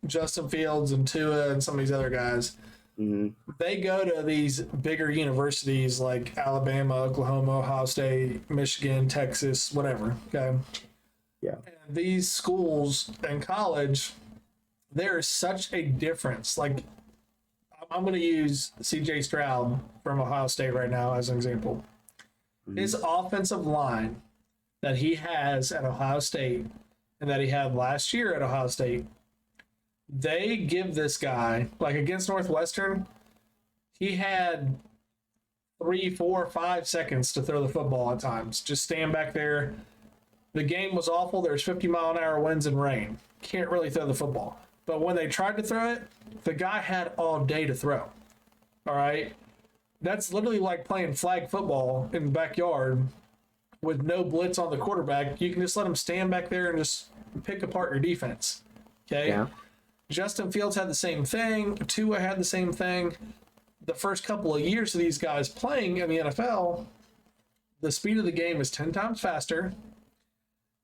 Justin Fields and Tua and some of these other guys. Mm-hmm. They go to these bigger universities like Alabama, Oklahoma, Ohio State, Michigan, Texas, whatever. Okay. Yeah. And these schools and college, there is such a difference. Like, I'm going to use C.J. Stroud from Ohio State right now as an example. Mm-hmm. His offensive line that he has at Ohio State and that he had last year at Ohio State, they give this guy, like against Northwestern, he had 3, 4, 5 seconds to throw the football at times. Just stand back there. The game was awful. There's 50-mile-an-hour winds and rain. Can't really throw the football. But when they tried to throw it, the guy had all day to throw. All right? That's literally like playing flag football in the backyard with no blitz on the quarterback. You can just let him stand back there and just pick apart your defense. Okay? Yeah. Justin Fields had the same thing. Tua had the same thing. The first couple of years of these guys playing in the NFL, the speed of the game is 10 times faster.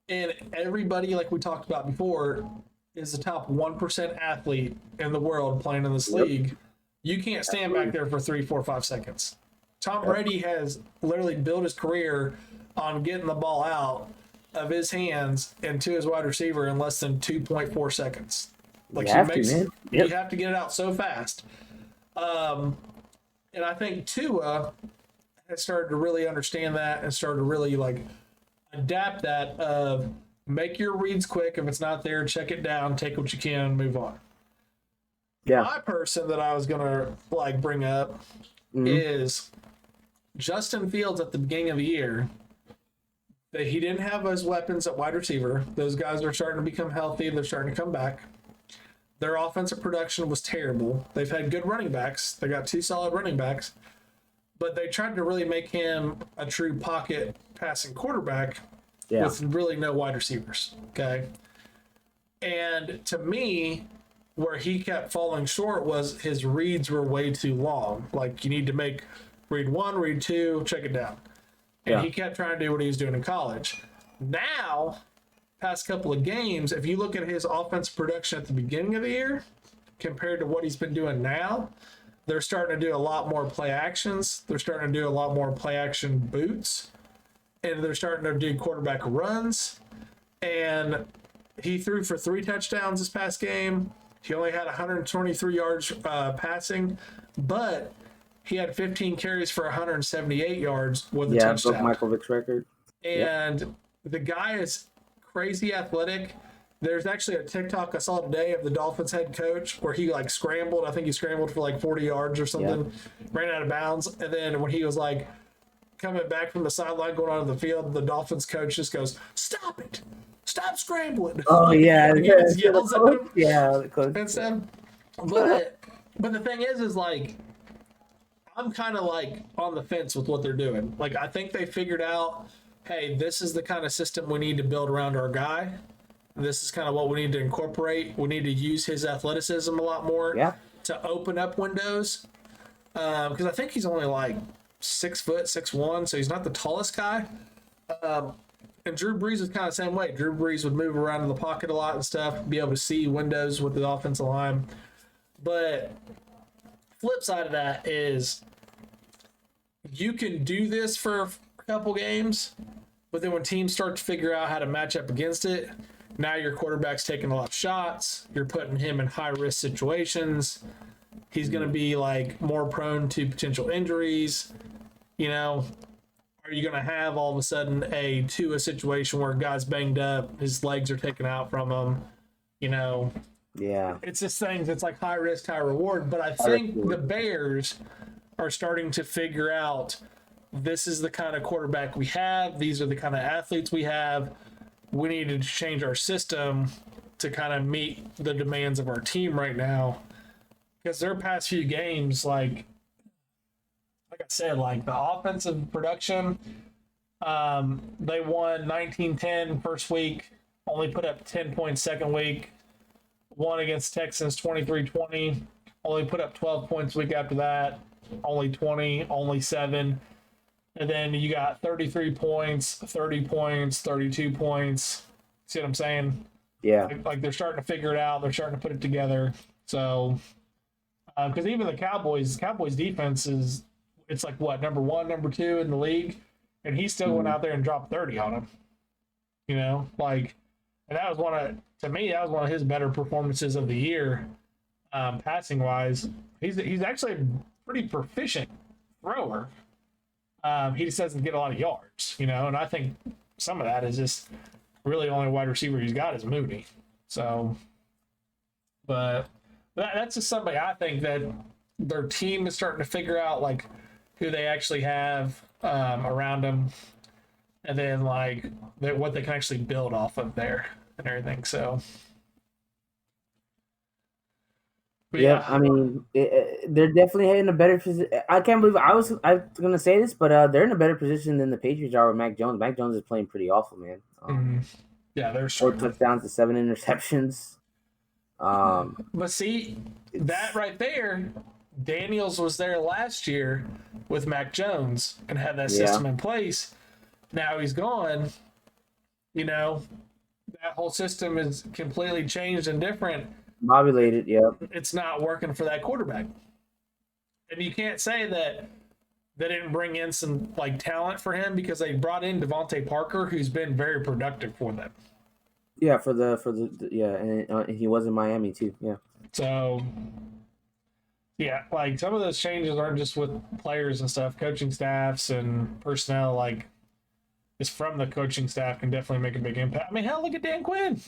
And everybody, like we talked about before, is the top 1% athlete in the world playing in this league. You can't stand back there for 3, 4, 5 seconds. Tom Brady has literally built his career on getting the ball out of his hands and to his wide receiver in less than 2.4 seconds. Like You have to, man. you have to get it out so fast. And I think Tua has started to really understand that and started to really like adapt that of make your reads quick. If it's not there, check it down, take what you can, and move on. Yeah. My person that I was gonna like bring up is Justin Fields at the beginning of the year. That he didn't have those weapons at wide receiver. Those guys are starting to become healthy. They're starting to come back. Their offensive production was terrible. They've had good running backs. They got 2 solid running backs. But they tried to really make him a true pocket passing quarterback with really no wide receivers. Okay. And to me, where he kept falling short was his reads were way too long. Like you need to make read 1, read 2, check it down. And he kept trying to do what he was doing in college. Now, past couple of games, if you look at his offensive production at the beginning of the year compared to what he's been doing now, they're starting to do a lot more play actions. They're starting to do a lot more play action boots. And they're starting to do quarterback runs. And he threw for 3 touchdowns this past game. He only had 123 yards passing, but he had 15 carries for 178 yards with a touchdown. Broke Michael Vick's record. And the guy is crazy athletic. There's actually a TikTok I saw today of the Dolphins head coach where he like scrambled. I think he scrambled for like 40 yards or something, ran out of bounds. And then when he was like coming back from the sideline going onto the field, the Dolphins coach just goes, "Stop it. Stop scrambling." Oh, yeah. He just yells at him. Yeah. And so, but the thing is like, I'm kind of like on the fence with what they're doing. Like, I think they figured out, hey, this is the kind of system we need to build around our guy. This is kind of what we need to incorporate. We need to use his athleticism a lot more to open up windows. Because I think he's only like 6 foot, 6'1", so he's not the tallest guy. And Drew Brees was kind of the same way. Drew Brees would move around in the pocket a lot and stuff, be able to see windows with the offensive line. But flip side of that is you can do this for a couple games, but then when teams start to figure out how to match up against it, now your quarterback's taking a lot of shots. You're putting him in high risk situations. He's going to be like more prone to potential injuries. You know, are you going to have all of a sudden a situation where a guy's banged up, his legs are taken out from him? You know, it's just things. It's like high risk, high reward. But I think the Bears are starting to figure out this is the kind of quarterback we have. These are the kind of athletes we have. We need to change our system to kind of meet the demands of our team right now. Because their past few games, like I said, like the offensive production, they won 19-10 first week, only put up 10 points second week, won against Texans 23-20, only put up 12 points week after that, only 20, only 7. And then you got 33 points, 30 points, 32 points. See what I'm saying? Yeah. Like they're starting to figure it out. They're starting to put it together. So, because even the Cowboys defense is, it's like what, number 1, number 2 in the league, and he still went out there and dropped 30 on him. You know, like, and that was to me, that was one of his better performances of the year, passing wise. He's actually a pretty proficient thrower. He just doesn't get a lot of yards, you know, and I think some of that is just really the only wide receiver he's got is Mooney. So, but that's just somebody I think that their team is starting to figure out, like, who they actually have around them, and then, like, what they can actually build off of there and everything. So, but yeah, I mean, they're definitely in a better position. I can't believe I was going to say this, but they're in a better position than the Patriots are with Mac Jones. Mac Jones is playing pretty awful, man. Yeah, they're 4 touchdowns to 7 interceptions. But see, that right there, Daniels was there last year with Mac Jones and had that system in place. Now he's gone. you know, that whole system is completely changed and different. Bobulated, yeah. It's not working for that quarterback. And you can't say that they didn't bring in some like talent for him, because they brought in Devontae Parker, who's been very productive for them. Yeah, for the yeah, and he was in Miami too. Yeah. So yeah, like some of those changes aren't just with players and stuff, coaching staffs and personnel. Like, it's from the coaching staff can definitely make a big impact. I mean, hell, look at Dan Quinn.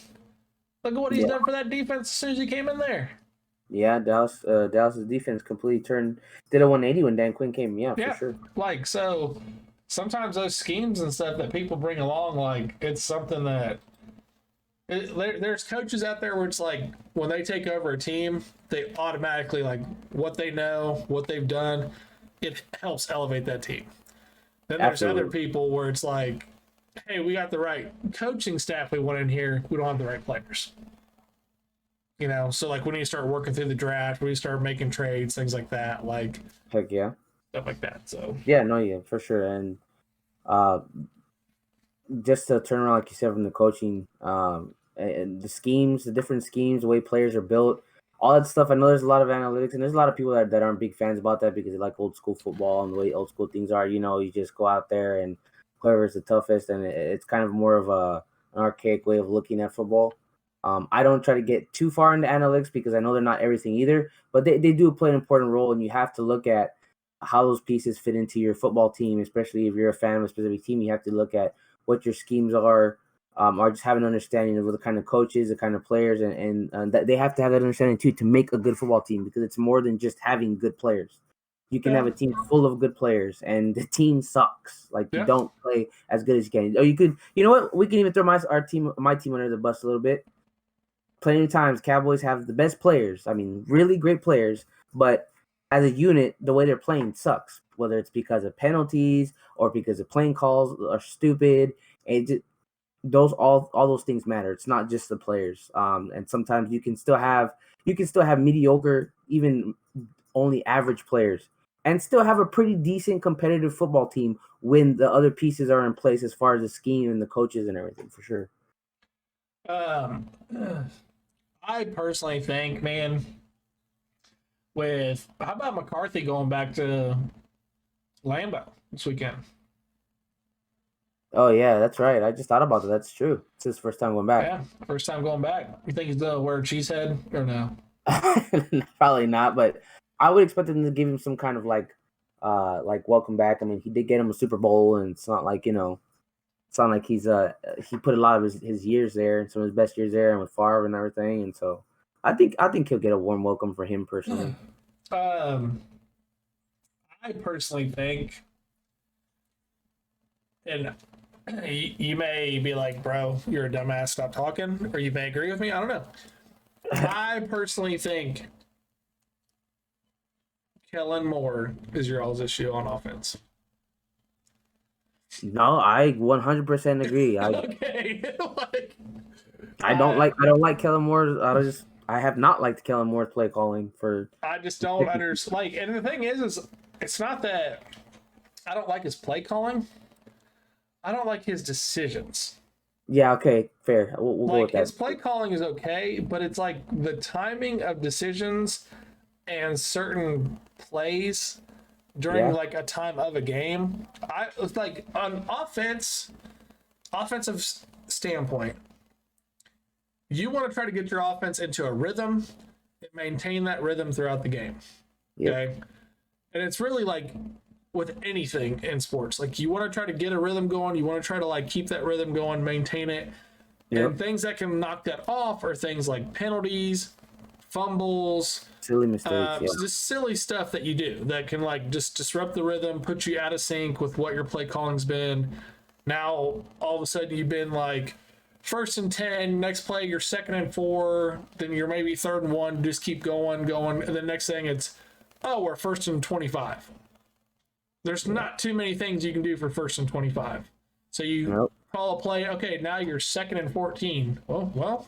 Look at what he's Yeah. done for that defense as soon as he came in there. Yeah, Dallas's defense completely did a 180 when Dan Quinn came. Yeah, for sure. Like, so sometimes those schemes and stuff that people bring along, like, it's something that there's coaches out there where it's like when they take over a team, they automatically, like, what they know, what they've done, it helps elevate that team. Then there's Absolutely. other people where it's like, hey, we got the right coaching staff we want in here, we don't have the right players. You know, so like when you start working through the draft, when you start making trades, things like that, like Heck yeah. stuff like that. So Yeah, no, yeah, for sure. And uh, just to turn around, like you said, from the coaching, and the schemes, the different schemes, the way players are built, all that stuff. I know there's a lot of analytics, and there's a lot of people that aren't big fans about that because they like old school football and the way old school things are. You know, you just go out there and whoever's the toughest, and it's kind of more of an archaic way of looking at football. I don't try to get too far into analytics because I know they're not everything either, but they do play an important role, and you have to look at how those pieces fit into your football team, especially if you're a fan of a specific team. You have to look at what your schemes are, or just have an understanding of the kind of coaches, the kind of players, and that they have to have that understanding too to make a good football team, because it's more than just having good players. You can have a team full of good players, and the team sucks. Like, you don't play as good as you can. Or you could, you know what? We can even throw my team under the bus a little bit. Plenty of times, Cowboys have the best players. I mean, really great players, but as a unit, the way they're playing sucks. Whether it's because of penalties or because of playing calls are stupid, and all those things matter. It's not just the players. And sometimes you can still have mediocre, even only average players, and still have a pretty decent competitive football team when the other pieces are in place as far as the scheme and the coaches and everything, for sure. I personally think, man, with how about McCarthy going back to Lambeau this weekend? Oh yeah, that's right. I just thought about that. That's true. It's his first time going back. Yeah, first time going back. You think he's gonna wear a cheesehead or no? Probably not, but I would expect them to give him some kind of like welcome back. I mean, he did get him a Super Bowl, and it's not like, it's not like he put a lot of his years there and some of his best years there, and with Favre and everything. And so I think he'll get a warm welcome for him personally. I personally think, and you may be like, bro, you're a dumbass, stop talking, or you may agree with me. I don't know. I personally think Kellen Moore is your all's issue on offense. No, I 100% agree. Okay. I don't like Kellen Moore. I have not liked Kellen Moore's play calling for. I just don't understand. Like, and the thing is it's not that I don't like his play calling. I don't like his decisions. Yeah, okay, fair. We'll go with that. His play calling is okay, but it's like the timing of decisions and certain plays during like a time of a game. It's like on offensive standpoint, you want to try to get your offense into a rhythm and maintain that rhythm throughout the game. Yep. Okay. And it's really like with anything in sports, like you want to try to get a rhythm going. You want to try to like keep that rhythm going, maintain it. Yep. And things that can knock that off are things like penalties, fumbles, silly mistakes, just silly stuff that you do that can like just disrupt the rhythm, put you out of sync with what your play calling's been. Now all of a sudden you've been like 1st and 10, next play you're 2nd and 4, then you're maybe 3rd and 1, just keep going, and the next thing it's, oh, we're 1st and 25. There's not too many things you can do for 1st and 25. So you call a play, okay, now you're 2nd and 14. Well,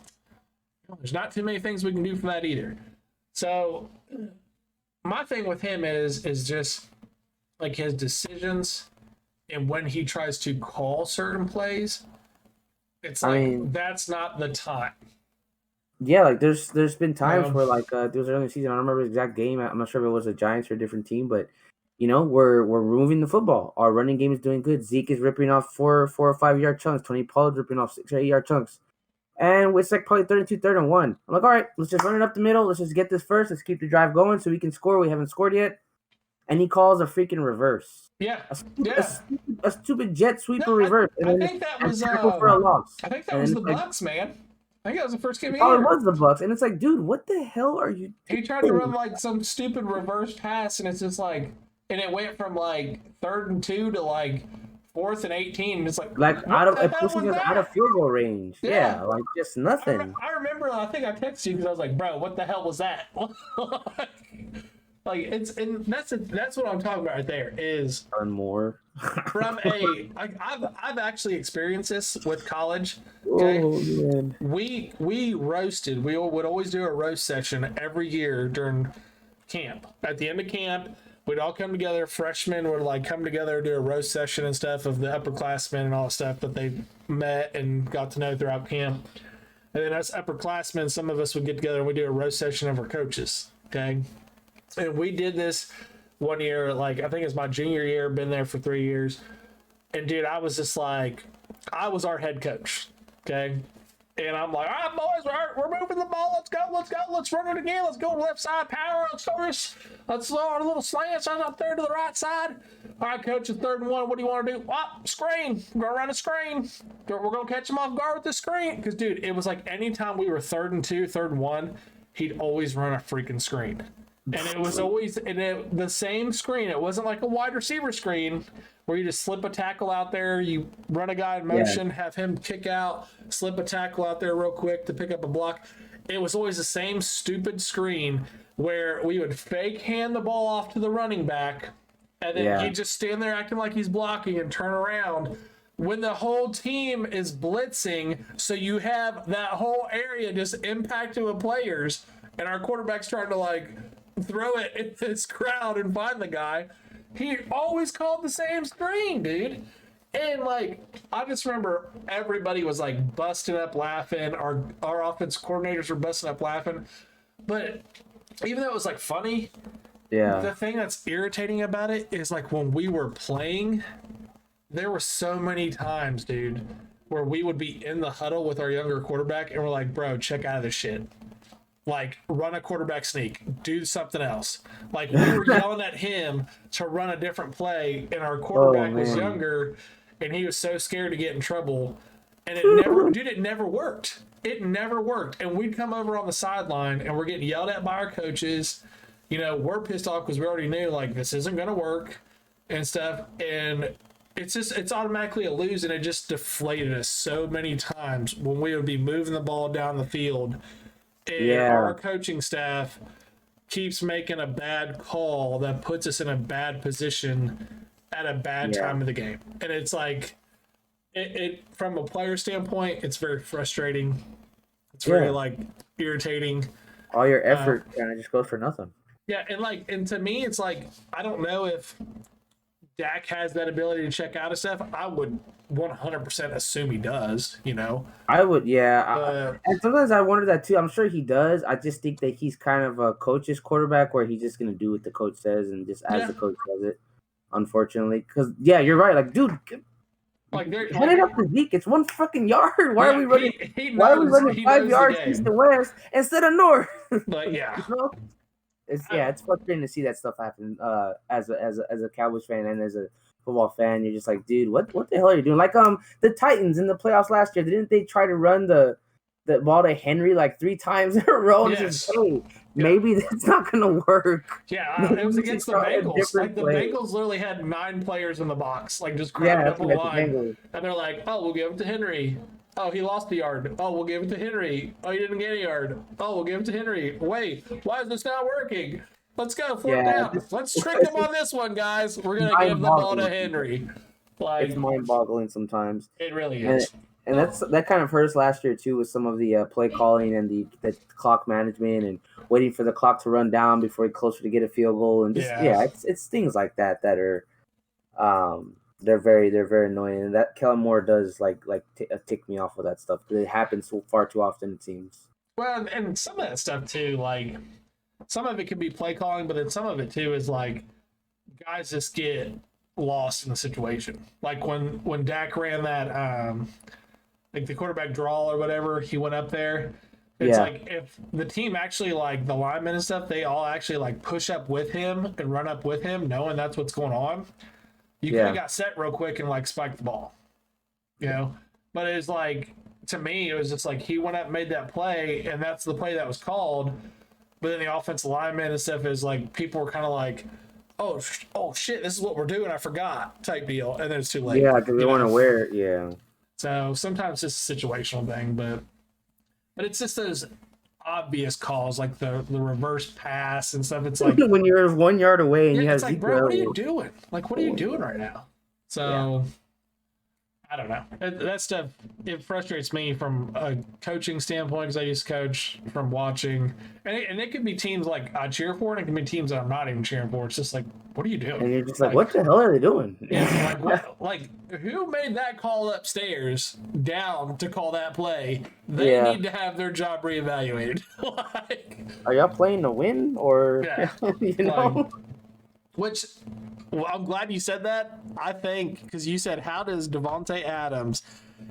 there's not too many things we can do for that either. So my thing with him is just like his decisions and when he tries to call certain plays. It's I like mean, that's not the time. yeah, like there's been times Um, where like there was early in the season. I don't remember the exact game. I'm not sure if it was the Giants or a different team, but we're moving the football. Our running game is doing good. Zeke is ripping off 4 or 5 yard chunks. Tony Pollard's ripping off 6 or 8 yard chunks. And it's like probably 32, 3rd and 1. I'm like, all right, let's just run it up the middle. Let's just get this first. Let's keep the drive going so we can score. We haven't scored yet. And he calls a freaking reverse. yeah, A, yeah. a stupid jet sweeper No, reverse. I And then think that and was tackle for a loss. I think that And was then the it's like, Bucks, man. I think that was the first game of the oh, it year. was the Bucks. And it's like, dude, what the hell are you He tried to run like some stupid reverse pass, and it's just like, and it went from like 3rd and 2 to like 4th and 18. And it's like out what of the it hell pushing was us out that? of field goal range. Yeah. Yeah, like just nothing. I remember. I think I texted you because I was like, "Bro, what the hell was that?" Like it's and that's what I'm talking about right there. Is Earn more. from I've actually experienced this with college. Okay, Oh man. we roasted. We would always do a roast session every year during camp. At the end of camp, we'd all come together. Freshmen would like come together, do a roast session and stuff of the upperclassmen and all the stuff that they met and got to know throughout camp. And then us upperclassmen, some of us would get together and we do a roast session of our coaches. Okay. And we did this one year, like I think it's my junior year, been there for 3 years. And dude, I was just like, I was our head coach. Okay. And I'm like, all right, boys, we're moving the ball. Let's go. Let's run it again. Let's go left side power. Let's throw our little slants up there to the right side. All right, coach, it's 3rd and 1. What do you want to do? Screen. We're going to run a screen. We're going to catch him off guard with the screen. Because, dude, it was like anytime we were 3rd and 2, 3rd and 1, he'd always run a freaking screen. And it was always the same screen. It wasn't like a wide receiver screen where you just slip a tackle out there, you run a guy in motion, have him kick out, slip a tackle out there real quick to pick up a block. It was always the same stupid screen where we would fake hand the ball off to the running back, and then he'd just stand there acting like he's blocking and turn around when the whole team is blitzing. So you have that whole area just impacted with players, and our quarterback's trying to like throw it in this crowd and find the guy. He always called the same screen, dude. And like I just remember everybody was like busting up laughing. Our offense coordinators were busting up laughing. But even though it was like funny, the thing that's irritating about it is like when we were playing, there were so many times, dude, where we would be in the huddle with our younger quarterback and we're like, bro, check out of this shit. Like, run a quarterback sneak, do something else. Like, we were yelling at him to run a different play, and our quarterback was younger, and he was so scared to get in trouble. And it never worked. It never worked. And we'd come over on the sideline, and we're getting yelled at by our coaches. We're pissed off because we already knew, like, this isn't going to work and stuff. And it's automatically a lose, and it just deflated us so many times when we would be moving the ball down the field. And our coaching staff keeps making a bad call that puts us in a bad position at a bad time of the game. And it's like, it from a player standpoint, it's very frustrating. It's very like irritating. All your effort kind of just goes for nothing. Yeah, and to me, it's like, I don't know if Dak has that ability to check out of stuff. I would 100% assume he does, I would, and sometimes I wonder that too. I'm sure he does. I just think that he's kind of a coach's quarterback where he's just going to do what the coach says and just as the coach does it, unfortunately. Because, you're right. Like, dude, hand it up to Zeke. It's 1 fucking yard. Why are we running 5 yards east to west instead of north? But, yeah. It's frustrating to see that stuff happen as a Cowboys fan and as a football fan. You're just like, dude, what the hell are you doing? Like the Titans in the playoffs last year, didn't they try to run the ball to Henry like 3 times in a row? And it's just, maybe that's not gonna work. Yeah, it was against the Bengals. Like the Bengals literally had 9 players in the box, like just crammed up a line, and they're like, oh, we'll give it to Henry. Oh, he lost a yard. Oh, we'll give it to Henry. Oh, he didn't get a yard. Oh, we'll give it to Henry. Wait, why is this not working? Let's go, 4th down. Let's trick him on this one, guys. We're going to give the ball to Henry. It's mind-boggling sometimes. It really is. And that kind of hurt us last year, too, with some of the play calling and the clock management and waiting for the clock to run down before you're closer to get a field goal. And just, it's things like that are they're very annoying. And that Kellen Moore does tick me off with that stuff. It happens so far too often, it seems. Well, and some of that stuff too, like some of it could be play calling, but then some of it too is like guys just get lost in the situation. Like when Dak ran that like the quarterback draw or whatever, he went up there. It's like if the team actually, like the linemen and stuff, they all actually like push up with him and run up with him, knowing that's what's going on. You could have got set real quick and like spiked the ball, you know. But it was like, to me, it was just like he went up and made that play, and that's the play that was called. But then the offensive lineman and stuff is like, people were kind of like, oh shit, this is what we're doing, I forgot, type deal. And then it's too late. Yeah, because they weren't aware. Yeah. So sometimes it's a situational thing, but it's just those obvious calls, like the reverse pass and stuff. It's like when you're 1 yard away and you have it's like, bro, what are you doing? Like, what are you doing right now? So I don't know. That stuff, it frustrates me from a coaching standpoint, because I used to coach from watching, and it could be teams like I cheer for, and it can be teams that I'm not even cheering for. It's just like, what are you doing? And you're just like, what the hell are they doing? Yeah, like who made that call upstairs down to call that play? They need to have their job reevaluated. Like, are y'all playing to win or you know? Like, which, well, I'm glad you said that. I think because you said, how does Devontae Adams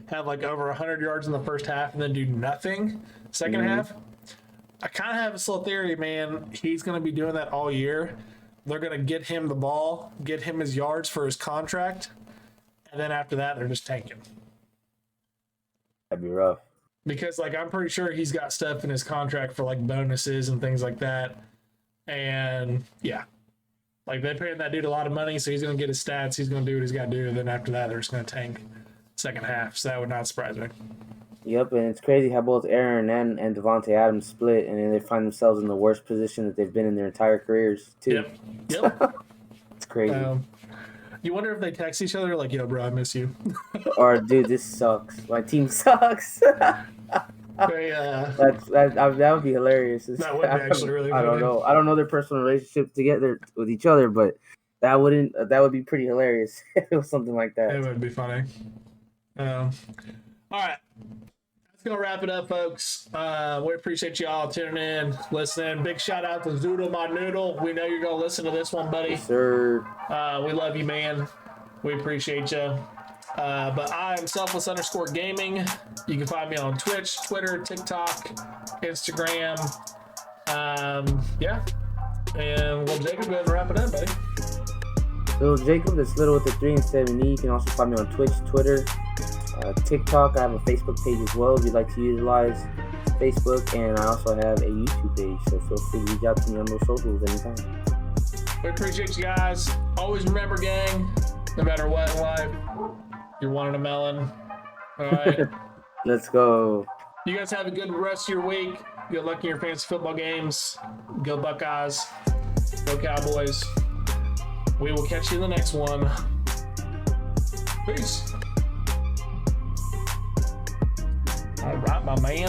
have like over 100 yards in the first half and then do nothing second half? I kind of have a slow theory, man. He's going to be doing that all year. They're going to get him the ball, get him his yards for his contract, and then after that, they're just tanking. That'd be rough. Because, like, I'm pretty sure he's got stuff in his contract for, like, bonuses and things like that. And, yeah. Like, they're paying that dude a lot of money, so he's going to get his stats. He's going to do what he's got to do. And then after that, they're just going to tank second half. So that would not surprise me. Yep, and it's crazy how both Aaron and Devontae Adams split, and then they find themselves in the worst position that they've been in their entire careers, too. Yep. It's crazy. You wonder if they text each other like, yo, bro, I miss you. Or, dude, this sucks. My team sucks. That would be hilarious. That would be actually really funny. I don't know their personal relationship together with each other, but that would be pretty hilarious if it was something like that. It would be funny. All right. Let's go wrap it up, folks. We appreciate you all tuning in, listening. Big shout out to Zoodle My Noodle. We know you're going to listen to this one, buddy. Yes, sir. We love you, man. We appreciate you. But I'm Selfless_Gaming. You can find me on Twitch, Twitter, TikTok, Instagram. Yeah. And Little Jacob, go ahead and wrap it up, buddy. Little Jacob, that's Little with the 3 instead of an E. You can also find me on Twitch, Twitter, TikTok. I have a Facebook page as well if you'd like to utilize Facebook, and I also have a YouTube page, so feel free to reach out to me on those socials anytime. We appreciate you guys. Always remember, gang, no matter what in life, you're wanting a melon. All right. Let's go. You guys have a good rest of your week. Good luck in your fantasy football games. Go Buckeyes. Go Cowboys. We will catch you in the next one. Peace. All right, my man.